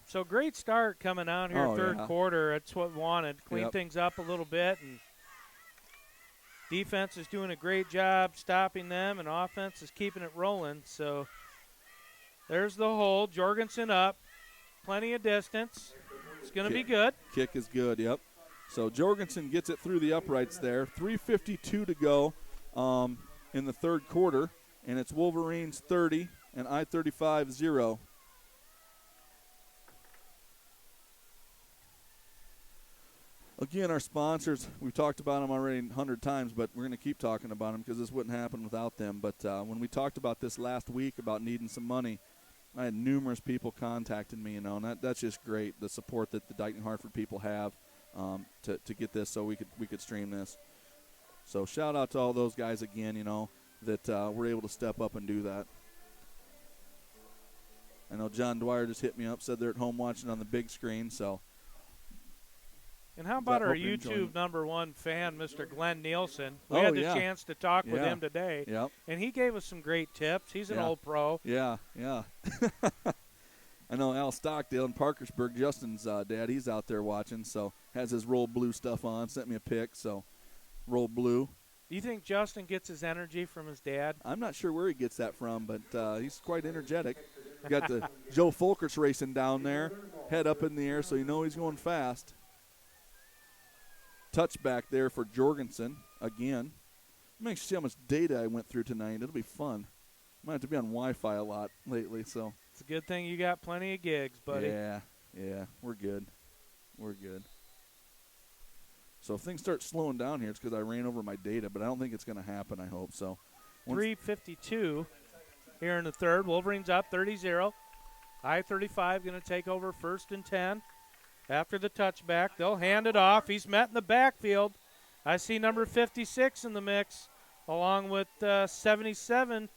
So great start coming out here third quarter. That's what we wanted. Clean things up a little bit. And defense is doing a great job stopping them, and offense is keeping it rolling. So there's the hold. Jorgensen up. Plenty of distance. It's going to be good. Kick is good, yep. So Jorgensen gets it through the uprights there. 3:52 to go in the third quarter, and it's Wolverines 30 and I-35 0. Again, our sponsors, we've talked about them already 100 times, but we're going to keep talking about them because this wouldn't happen without them. But when we talked about this last week about needing some money, I had numerous people contacting me, and that's just great, the support that the Dike-New Hartford people have to get this so we could stream this. So shout out to all those guys again, that were able to step up and do that. I know John Dwyer just hit me up, said they're at home watching on the big screen, so. And how about our YouTube #1 fan, Mr. Glenn Nielsen? We had the chance to talk with him today, and he gave us some great tips. He's an old pro. Yeah. I know Al Stockdale in Parkersburg, Justin's dad, he's out there watching, so has his Roll Blue stuff on, sent me a pic, so Roll Blue. Do you think Justin gets his energy from his dad? I'm not sure where he gets that from, but he's quite energetic. Got the Joe Folkers racing down there, head up in the air, so he's going fast. Touchback there for Jorgensen again. Make sure see how much data I went through tonight. It'll be fun. Might have to be on Wi-Fi a lot lately, so. It's a good thing you got plenty of gigs, buddy. Yeah, we're good. So if things start slowing down here, it's because I ran over my data, but I don't think it's going to happen, I hope so. 3:52 here in the third. Wolverines up 30-0. I-35 going to take over 1st and 10. After the touchback, they'll hand it off. He's met in the backfield. I see number 56 in the mix, along with 77,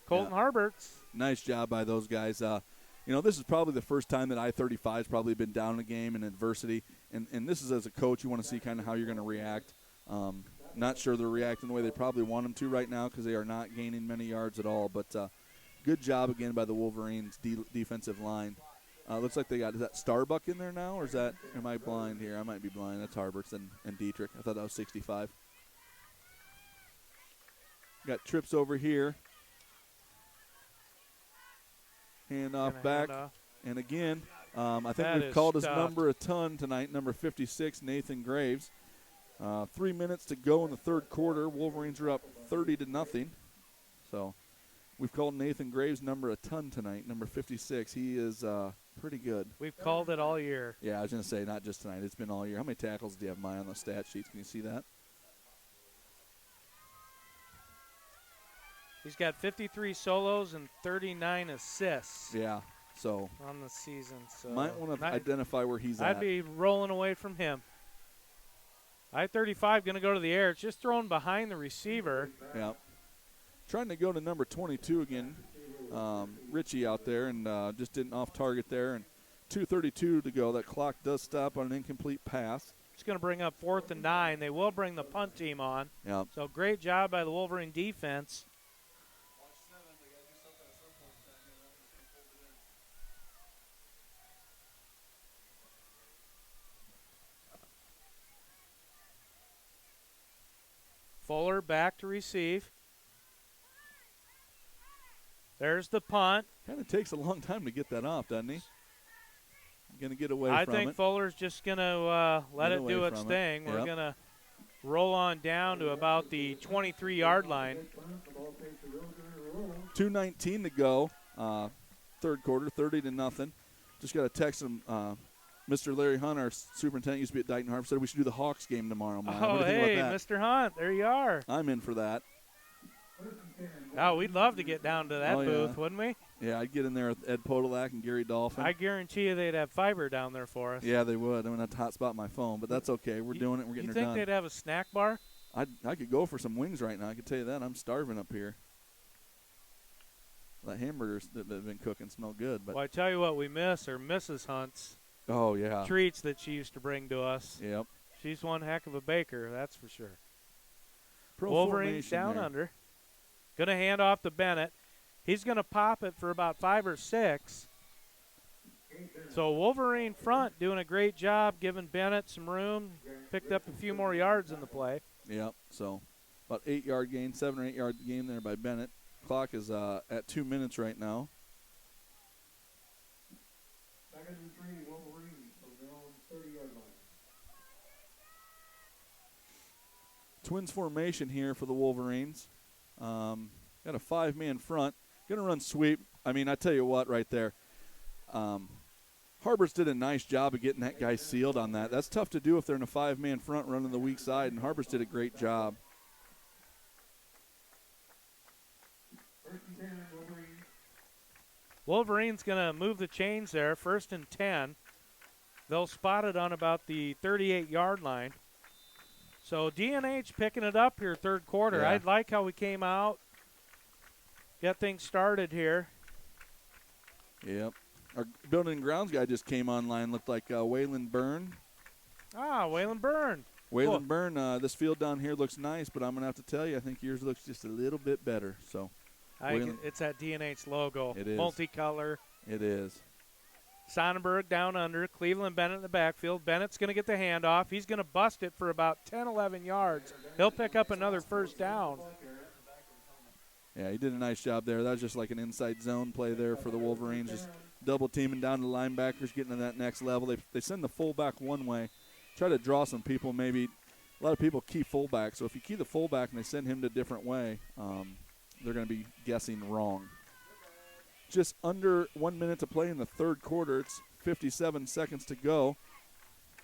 Colton Harberts. Nice job by those guys. this is probably the first time that I-35 has probably been down a game in adversity. And this is, as a coach, you want to see kind of how you're going to react. Not sure they're reacting the way they probably want them to right now because they are not gaining many yards at all. But good job again by the Wolverines defensive line. Looks like they got, is that Starbuck in there now, or is that, am I blind here? I might be blind. That's Harberts and Dietrich. I thought that was 65. Got trips over here. Hand off back. And again, I think we've called his number a ton tonight, number 56, Nathan Graves. 3 minutes to go in the third quarter. Wolverines are up 30-0. So we've called Nathan Graves' number a ton tonight, number 56. He is pretty good. We've called it all year. Yeah, I was going to say, not just tonight. It's been all year. How many tackles do you have, Maya, on the stat sheets? Can you see that? He's got 53 solos and 39 assists. Yeah, so on the season. So might want to identify where he's at. I'd be rolling away from him. I-35 going to go to the air. It's just thrown behind the receiver. Yeah. Trying to go to number 22 again. Richie out there, and just didn't off target there. And 2:32 to go. That clock does stop on an incomplete pass. It's going to bring up 4th and 9. They will bring the punt team on. Yeah. So great job by the Wolverine defense. Fuller back to receive. There's the punt. Kind of takes a long time to get that off, doesn't he? Going to get away from it. I think Fuller's just going to let it do its thing. Yep. We're going to roll on down to about the 23-yard line. 2:19 to go, third quarter, 30-0. Just got a text from Mr. Larry Hunt, our superintendent, used to be at Dike-New Hartford, said we should do the Hawks game tomorrow. Maya. Oh, what do you think about that? Mr. Hunt, there you are. I'm in for that. Oh, we'd love to get down to that booth, wouldn't we? Yeah, I'd get in there with Ed Podolak and Gary Dolphin. I guarantee you they'd have fiber down there for us. Yeah, they would. I'm going to have to hotspot my phone, but that's okay. We're doing it. We're getting it done. You think they'd have a snack bar? I could go for some wings right now. I can tell you that. I'm starving up here. The hamburgers that have been cooking smell good. But well, I tell you what we miss are Mrs. Hunt's treats that she used to bring to us. Yep. She's one heck of a baker, that's for sure. Wolverines down under. Going to hand off to Bennett. He's going to pop it for about 5 or 6. So Wolverine front doing a great job, giving Bennett some room. Picked up a few more yards in the play. Yep. So about 8-yard gain, 7 or 8 yard gain there by Bennett. Clock is at 2 minutes right now. 2nd and 3, Wolverine from their own 30-yard line. Twins formation here for the Wolverines. Got a 5-man front. Going to run sweep. I mean, I tell you what right there. Harberts did a nice job of getting that guy sealed on that. That's tough to do if they're in a 5-man front running the weak side, and Harberts did a great job. 1st and 10, Wolverine. Wolverine's going to move the chains there. 1st and 10. They'll spot it on about the 38-yard line. So DNH picking it up here third quarter. Yeah. I like how we came out. Got things started here. Yep. Our building and grounds guy just came online. Looked like Waylon Byrne. Waylon Byrne. Waylon Cool. Byrne, this field down here looks nice, but I'm going to have to tell you, I think yours looks just a little bit better. So It's that DNH logo. It is. Multicolor. It is. Sonnenberg down under. Cleveland Bennett in the backfield. Bennett's going to get the handoff. He's going to bust it for about 10, 11 yards. He'll pick up another first down. Yeah, he did a nice job there. That was just like an inside zone play there for the Wolverines, just double teaming down the linebackers, getting to that next level. They send the fullback one way, try to draw some people maybe. A lot of people key fullback, so if you key the fullback and they send him to a different way, they're going to be guessing wrong. Just under 1 minute to play in the third quarter. It's 57 seconds to go.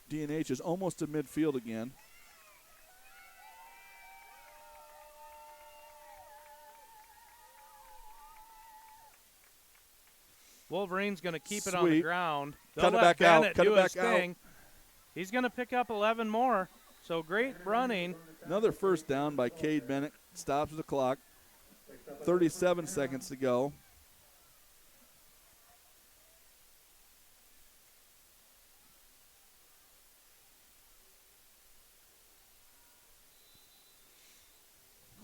DNH is almost to midfield again. Wolverine's going to keep it on the ground. They'll Cut it let back out. Bennett Cut do it back his thing. He's going to pick up 11 more. So great running. Another first down by Cade Bennett. Stops the clock. 37 seconds to go.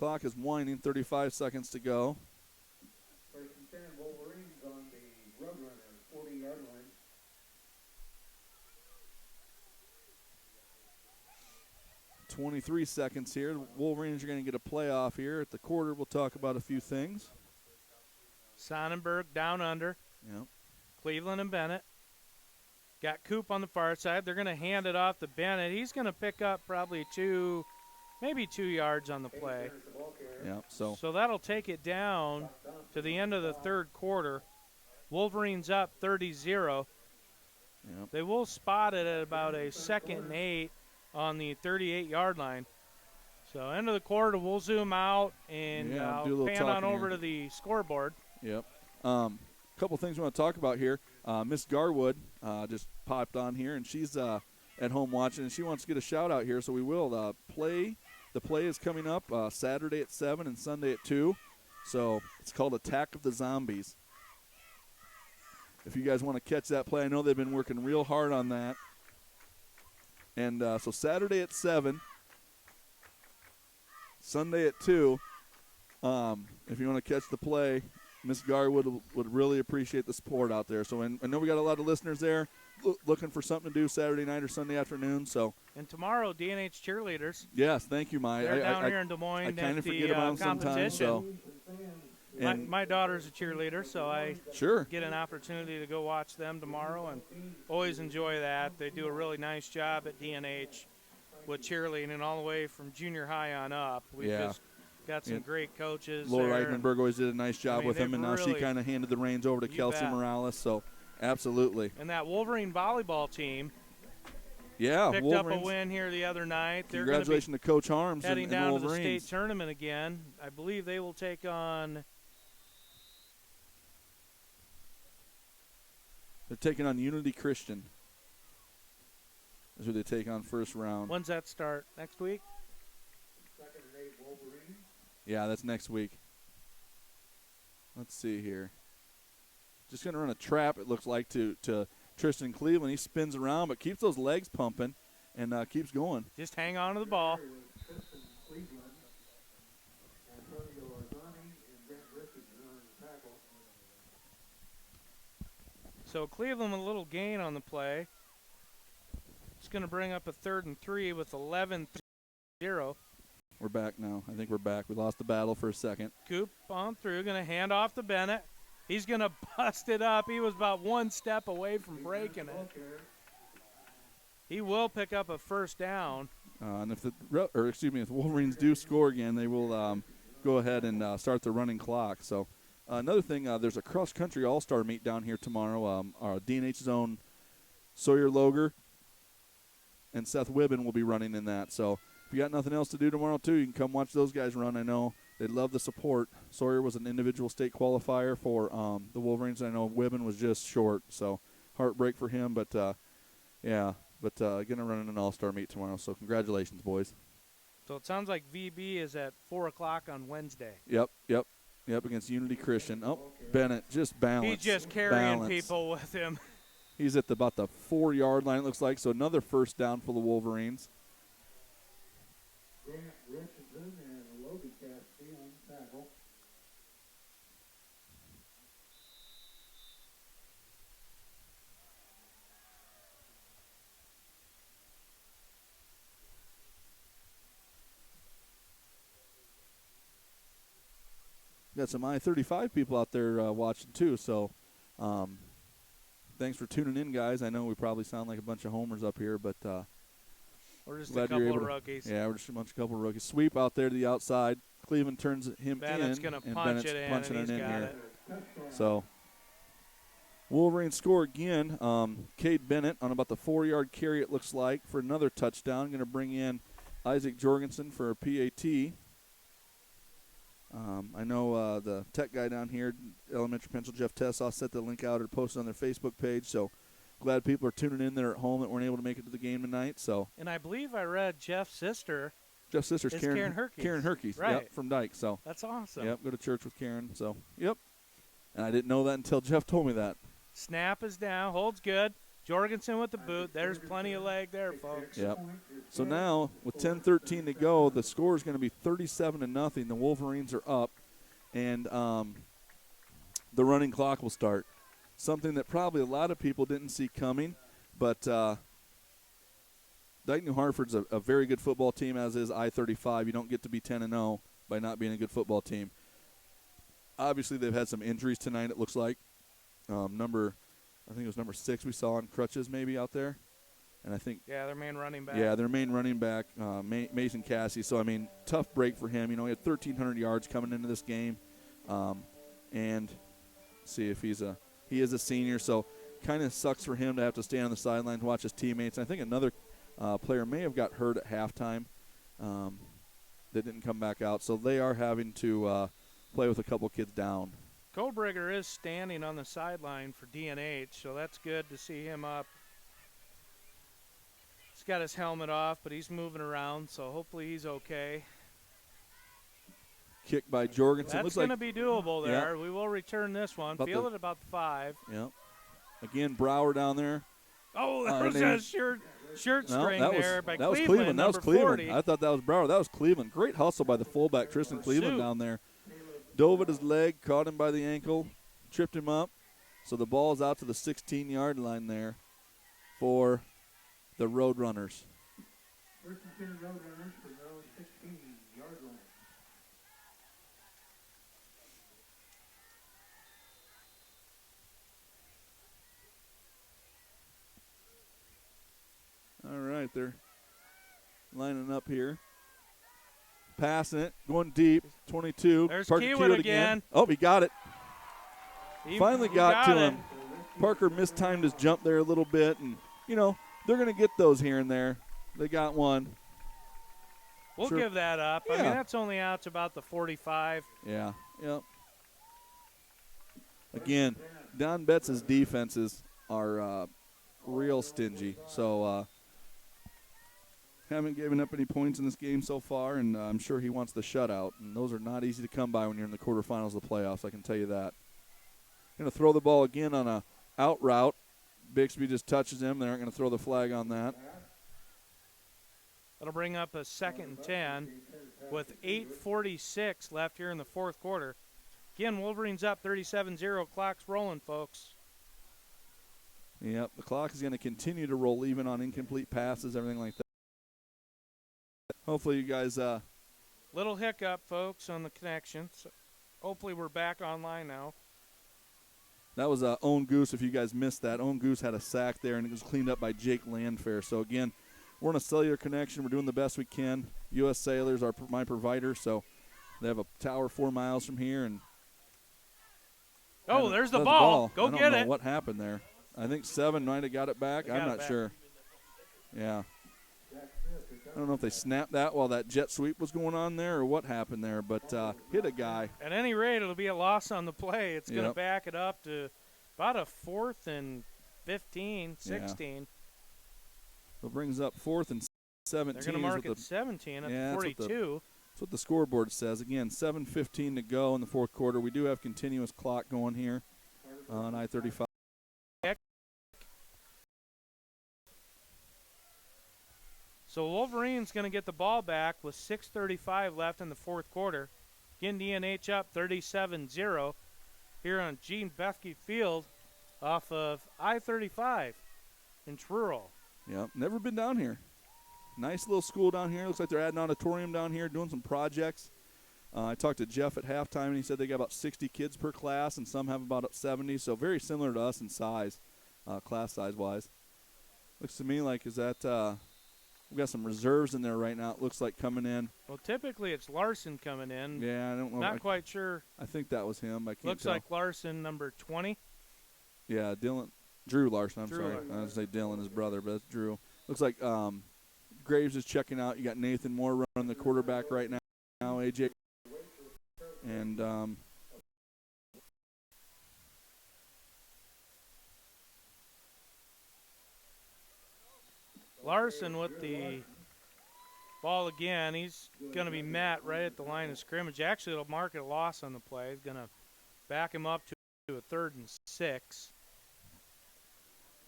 Clock is winding, 35 seconds to go. First and 10, Wolverines on the Roadrunner, 40-yard line. .23 seconds here. The Wolverines are going to get a playoff here. At the quarter, we'll talk about a few things. Sonnenberg down under. Yep. Cleveland and Bennett. Got Coop on the far side. They're going to hand it off to Bennett. He's going to pick up probably maybe 2 yards on the play. Yep. So that'll take it down to the end of the third quarter. Wolverines up 30-0. Yep. They will spot it at about a 2nd and 8 on the 38-yard line. So end of the quarter, we'll zoom out and do a pan on over here to the scoreboard. Yep. Couple things we want to talk about here. Miss Garwood just popped on here, and she's at home watching, and she wants to get a shout-out here, so we will. The play is coming up Saturday at 7 and Sunday at 2. So it's called Attack of the Zombies. If you guys want to catch that play, I know they've been working real hard on that. And so Saturday at 7, Sunday at 2. If you want to catch the play, Miss Garwood would really appreciate the support out there. So I know we got a lot of listeners there looking for something to do Saturday night or Sunday afternoon. So and tomorrow, DNH cheerleaders. Yes, thank you, Mike. They're down here in Des Moines. I kind of forget about them sometimes. So. My daughter's a cheerleader, so I get an opportunity to go watch them tomorrow and always enjoy that. They do a really nice job at DNH with cheerleading and all the way from junior high on up. We've just got some great coaches. Laura Eichenberg always did a nice job with them, and now she kind of handed the reins over to Kelsey Morales. So, absolutely. And that Wolverine volleyball team picked Wolverines. up a win here the other night. Congratulations to Coach Harms heading and down Wolverines. to the state tournament again. I believe they will take on – they're taking on Unity Christian. That's who they take on first round. When's that start? Next week? 2nd and 8, Wolverines. Yeah, that's next week. Let's see here. Just going to run a trap, it looks like, to Tristan Cleveland. He spins around but keeps those legs pumping and keeps going. Just hang on to the ball. Tristan Cleveland, Antonio Arzani, and Brent Richardson on the tackle. So Cleveland with a little gain on the play. It's going to bring up a 3rd and 3 with 11-0. We're back now. I think we're back. We lost the battle for a second. Coop on through, going to hand off to Bennett. He's going to bust it up. He was about 1 step away from breaking it. He will pick up a first down. And if the Wolverines do score again, they will go ahead and start the running clock. So another thing, there's a cross-country all-star meet down here tomorrow. Our DNH's own Sawyer Loger and Seth Wibben will be running in that. So if you got nothing else to do tomorrow, too, you can come watch those guys run. I know they love the support. Sawyer was an individual state qualifier for the Wolverines. I know Wibben was just short, so heartbreak for him. But, going to run in an all-star meet tomorrow. So congratulations, boys. So it sounds like VB is at 4 o'clock on Wednesday. Yep, against Unity Christian. Oh, Bennett just balanced. He's just carrying people with him. He's at about the 4-yard line, it looks like. So another first down for the Wolverines. Grant Richardson and Logan Cassidy on the tackle. Got some I-35 people out there watching, too. So thanks for tuning in, guys. I know we probably sound like a bunch of homers up here, but we're just a couple of rookies. Yeah, we're just a couple of rookies. Sweep out there to the outside. Cleveland turns him Bennett's in, gonna and punch Bennett's it in, punching and it he's in got here. it. So Wolverines score again. Cade Bennett on about the 4-yard carry, it looks like, for another touchdown. Going to bring in Isaac Jorgensen for a PAT. I know the tech guy down here, Elementary Pencil, Jeff Tessaw, set the link out or posted on their Facebook page. So glad people are tuning in there at home that weren't able to make it to the game tonight. So. And I believe I read Jeff's sister's Karen Herkes. Karen Herkes, right. Yep, from Dike. So that's awesome. Yep, go to church with Karen. So, yep. And I didn't know that until Jeff told me that. Snap is down, holds good. Jorgensen with the boot. There's plenty of leg there, folks. Yep. So now, with 10:13 to go, the score is going to be 37-0. The Wolverines are up, and the running clock will start. Something that probably a lot of people didn't see coming, but Dike-New Hartford's a very good football team, as is I-35. You don't get to be 10-0 by not being a good football team. Obviously, they've had some injuries tonight, it looks like. I think it was number 6 we saw on crutches maybe out there. And I think their main running back. Yeah, their main running back, Mason Cassie. So, I mean, tough break for him. You know, he had 1,300 yards coming into this game. And see if he is a senior, so kind of sucks for him to have to stand on the sideline to watch his teammates. And I think another player may have got hurt at halftime that didn't come back out. So they are having to play with a couple kids down. Kohlberger is standing on the sideline for DNH, so that's good to see him up. He's got his helmet off, but he's moving around, so hopefully he's okay. Kick by Jorgensen. That's going to be doable there. Yeah. We will return this one. Field it about the 5. Yeah. Again, Brower down there. Oh, there was a shirt string there by Cleveland. That was Cleveland. That was Cleveland. 40. I thought that was Brower. That was Cleveland. Great hustle by the fullback, Tristan Cleveland, down there. Dove at his leg, caught him by the ankle, tripped him up. So the ball is out to the 16-yard line there for the Roadrunners. First and 10 Roadrunners for their own 16-yard line. All right, they're lining up here. Passing it, going deep, 22. There's Parker Kiewit again. Oh, he got it. Finally got to it. him. Parker mistimed his jump there a little bit, and, you know, they're going to get those here and there. They got one. We'll give that up. Yeah. I mean, that's only out to about the 45. Yeah, yep. Again, Don Betts' defenses are real stingy. So haven't given up any points in this game so far, and I'm sure he wants the shutout. And those are not easy to come by when you're in the quarterfinals of the playoffs, I can tell you that. Going to throw the ball again on a out route. Bixby just touches him. They aren't going to throw the flag on that. That'll bring up a 2nd and 10 with 8:46 left here in the 4th quarter. Again, Wolverines up 37-0. Clock's rolling, folks. Yep, the clock is going to continue to roll even on incomplete passes, everything like that. Hopefully you guys little hiccup, folks, on the connection. So hopefully we're back online now. That was Own Goose, if you guys missed that. Own Goose had a sack there, and it was cleaned up by Jake Landfair. So, again, we're on a cellular connection. We're doing the best we can. U.S. Sailors are my provider, so they have a tower 4 miles from here. And there's the ball. Go get it. I don't know what happened there. I think 7 might have got it back. I'm not sure. Yeah. I don't know if they snapped that while that jet sweep was going on there or what happened there, but hit a guy. At any rate, it'll be a loss on the play. It's going to back it up to about a 4th and 15, 16. Yeah. So it brings up 4th and 17. They're going to mark it 17 at the 42. That's what the scoreboard says. Again, 7:15 to go in the 4th quarter. We do have continuous clock going here on I-35. So Wolverines going to get the ball back with 6:35 left in the 4th quarter. Again, DNH up 37-0 here on Gene Bethke Field off of I-35 in Truro. Yep, never been down here. Nice little school down here. Looks like they're adding an auditorium down here, doing some projects. I talked to Jeff at halftime, and he said they got about 60 kids per class, and some have about 70, so very similar to us in size, class size-wise. Looks to me like we've got some reserves in there right now, it looks like, coming in. Well, typically it's Larson coming in. Yeah, I don't know. Not quite sure. I think that was him. I can't Looks tell. like Larson, number 20. Yeah, Drew Larson. I'm sorry. I was going to say Dylan, his brother, but it's Drew. Looks like Graves is checking out. You got Nathan Moore running the quarterback right now, AJ. And Larson with the ball again. He's going to be met right at the line of scrimmage. Actually, it'll mark a loss on the play. He's going to back him up to a 3rd and 6.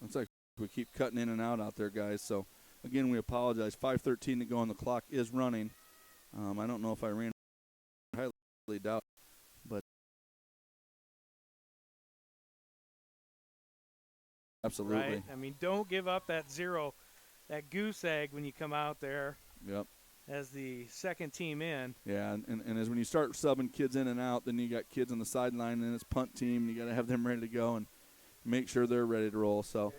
Looks like We keep cutting in and out there, guys. So, again, we apologize. 5:13 to go on the clock is running. I don't know if I ran. I highly doubt, but absolutely. Right? I mean, don't give up that that goose egg when you come out there. Yep. As the second team in. Yeah, and as when you start subbing kids in and out, then you got kids on the sideline, and it's punt team. You got to have them ready to go and make sure they're ready to roll. So,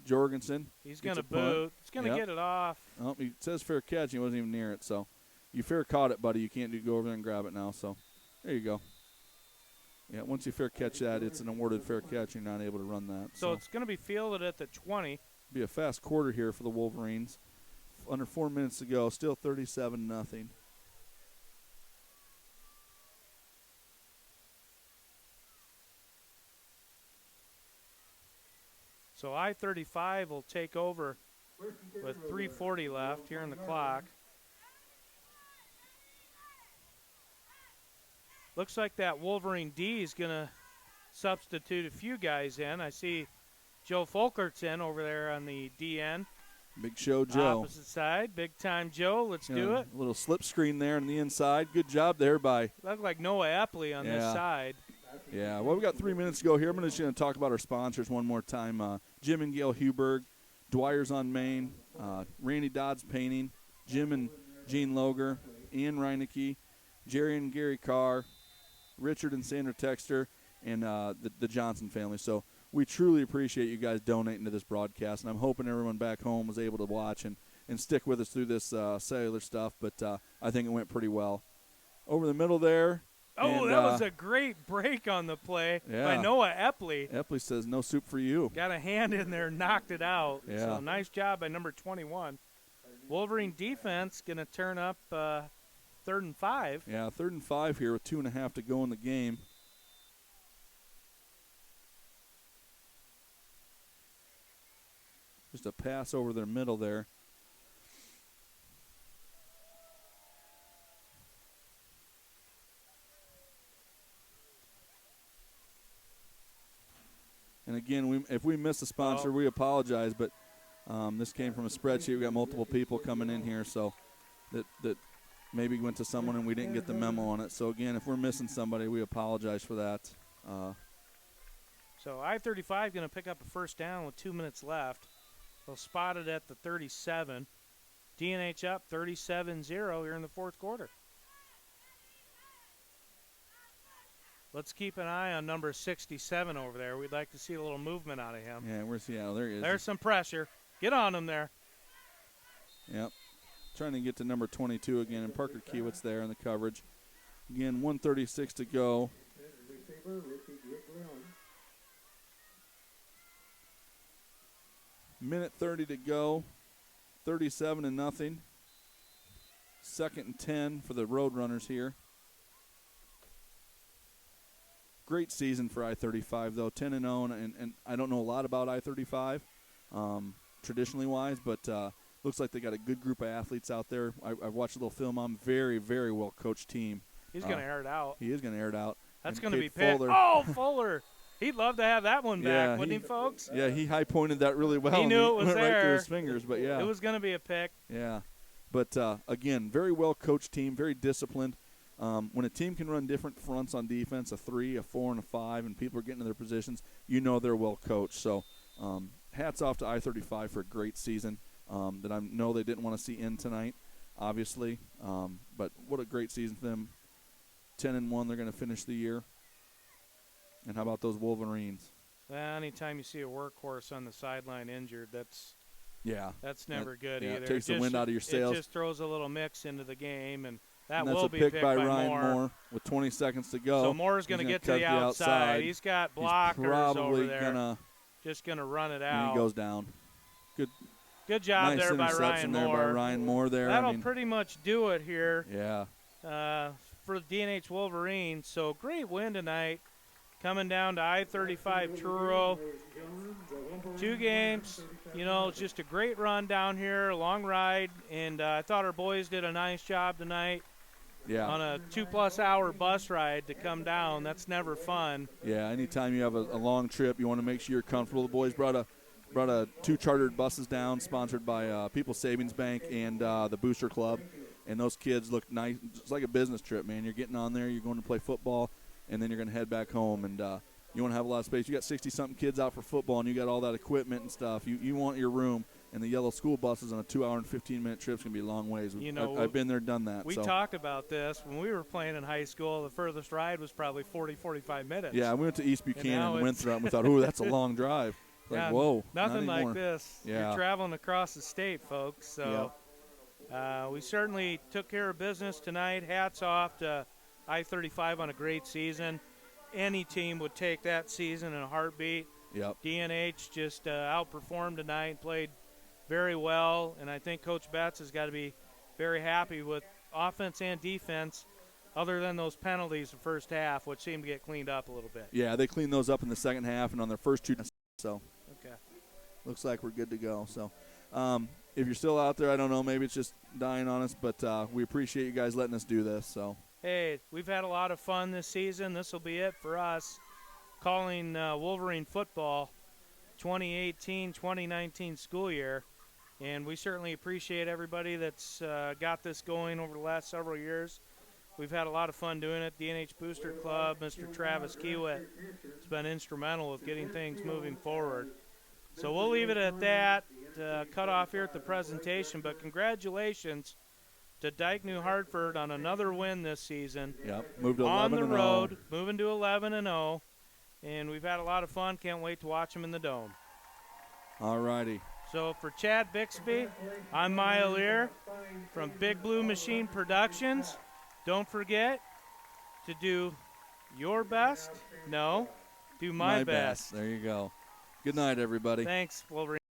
Jorgensen. He's going to boot. He's going to get it off. Oh, it says fair catch. He wasn't even near it. So, you fair caught it, buddy. You can't go over there and grab it now. So, there you go. Yeah, once you fair catch that, it's an awarded fair catch. You're not able to run that. So it's going to be fielded at the 20. Be a fast quarter here for the Wolverines. Under 4 minutes to go, still 37-0. So I-35 will take over with 3:40 left here in the clock. Looks like that Wolverine D is going to substitute a few guys in. I see Joe Folkert's in over there on the DN. Big Show Joe. Opposite side. Big time Joe. Let's do it. A little slip screen there on the inside. Good job there by. Look like Noah Epley on this side. Yeah, well, we got 3 minutes to go here. I'm just going to talk about our sponsors one more time. Jim and Gail Huberg, Dwyer's on Main, Randy Dodds Painting, Jim and Gene Loger, Ian Reinecke, Jerry and Gary Carr, Richard and Sandra Texter, and the Johnson family. So we truly appreciate you guys donating to this broadcast, and I'm hoping everyone back home was able to watch and stick with us through this cellular stuff, but I think it went pretty well. Over the middle there. Oh, that was a great break on the play by Noah Epley. Epley says, no soup for you. Got a hand in there, knocked it out. Yeah. So nice job by number 21. Wolverine defense going to turn up 3rd and 5. Yeah, 3rd and 5 here with 2.5 to go in the game. Just a pass over their middle there. And again, if we missed a sponsor, we apologize, but this came from a spreadsheet. We got multiple people coming in here, so that maybe went to someone and we didn't get the memo on it. So again, if we're missing somebody, we apologize for that. So I-35 going to pick up a first down with 2 minutes left. They'll spot it at the 37. DNH up 37-0 here in the fourth quarter. Let's keep an eye on number 67 over there. We'd like to see a little movement out of him. Yeah, where's Seattle? There he is. There's some pressure. Get on him there. Yep. Trying to get to number 22 again, and Parker Kiewitz there in the coverage. Again, 1:36 to go. Minute 30 to go. 37-0. 2nd and 10 for the Roadrunners here. Great season for I-35, though, 10-0, and I don't know a lot about I-35 traditionally wise, but looks like they got a good group of athletes out there. I've watched a little film on very, very well-coached team. He's going to air it out. He is going to air it out. That's going to be picked. Oh, Fuller. He'd love to have that one back, wouldn't he, folks? Yeah, he high-pointed that really well. He knew it was went there. Right through his fingers, but yeah. It was going to be a pick. Yeah. But, again, very well-coached team, very disciplined. When a team can run different fronts on defense, a 3, a 4, and a 5, and people are getting to their positions, you know they're well coached. So hats off to I-35 for a great season that I know they didn't want to see end tonight, obviously. But what a great season for them. 10-1, they're going to finish the year. And how about those Wolverines? Well, anytime you see a workhorse on the sideline injured, that's never good either. It takes the wind out of your sails. It just throws a little mix into the game, and that that's will a be pick picked by by Ryan Moore with 20 seconds to go. So Moore's going to get to the outside. He's got blockers He's probably over there. Just going to run it out. And he goes down. Good job nice there by Ryan Moore. By Ryan Moore there. That'll pretty much do it here. Yeah. For the DNH Wolverines. So great win tonight. Coming down to I-35 Truro. 2 games. You know, it's just a great run down here, a long ride. And I thought our boys did a nice job tonight. Yeah. on a 2+ hour bus ride to come down. That's never fun. Yeah, anytime you have a long trip, you want to make sure you're comfortable. The boys brought 2 chartered buses down, sponsored by People's Savings Bank and the Booster Club. And those kids look nice. It's like a business trip, man. You're getting on there, you're going to play football, and then you're going to head back home. And you want to have a lot of space. You got 60-something kids out for football, and you got all that equipment and stuff. You want your room. And the yellow school buses on a 2-hour and 15-minute trip is going to be a long ways. You know, I've been there, done that. We talk about this. When we were playing in high school, the furthest ride was probably 40, 45 minutes. Yeah, we went to East Buchanan and Winthrop, and we thought, ooh, that's a long drive. Like, yeah, whoa. Nothing like this. Yeah. You're traveling across the state, folks. So we certainly took care of business tonight. Hats off to I-35 on a great season. Any team would take that season in a heartbeat. Yep. DNH just outperformed tonight and played very well, and I think Coach Betts has got to be very happy with offense and defense, other than those penalties the first half, which seemed to get cleaned up a little bit. Yeah, they cleaned those up in the second half and on their first 2. So okay, looks like we're good to go. So if you're still out there, I don't know, maybe it's just dying on us, but we appreciate you guys letting us do this. So hey, we've had a lot of fun this season. This will be it for us calling Wolverine football 2018-2019 school year. And we certainly appreciate everybody that's got this going over the last several years. We've had a lot of fun doing it. DNH Booster Club, Mr. Travis Kiewit has been instrumental with getting things moving forward. So we'll leave it at that, cut off here at the presentation. But congratulations to Dike-New Hartford on another win this season. Yep, moved to 11-0. On the road, moving to 11-0. And we've had a lot of fun. Can't wait to watch them in the Dome. All righty. So for Chad Bixby, I'm Maya Lear from Big Blue Machine Productions. Don't forget to do your best. No, do my best. There you go. Good night, everybody. Thanks, Wolverine.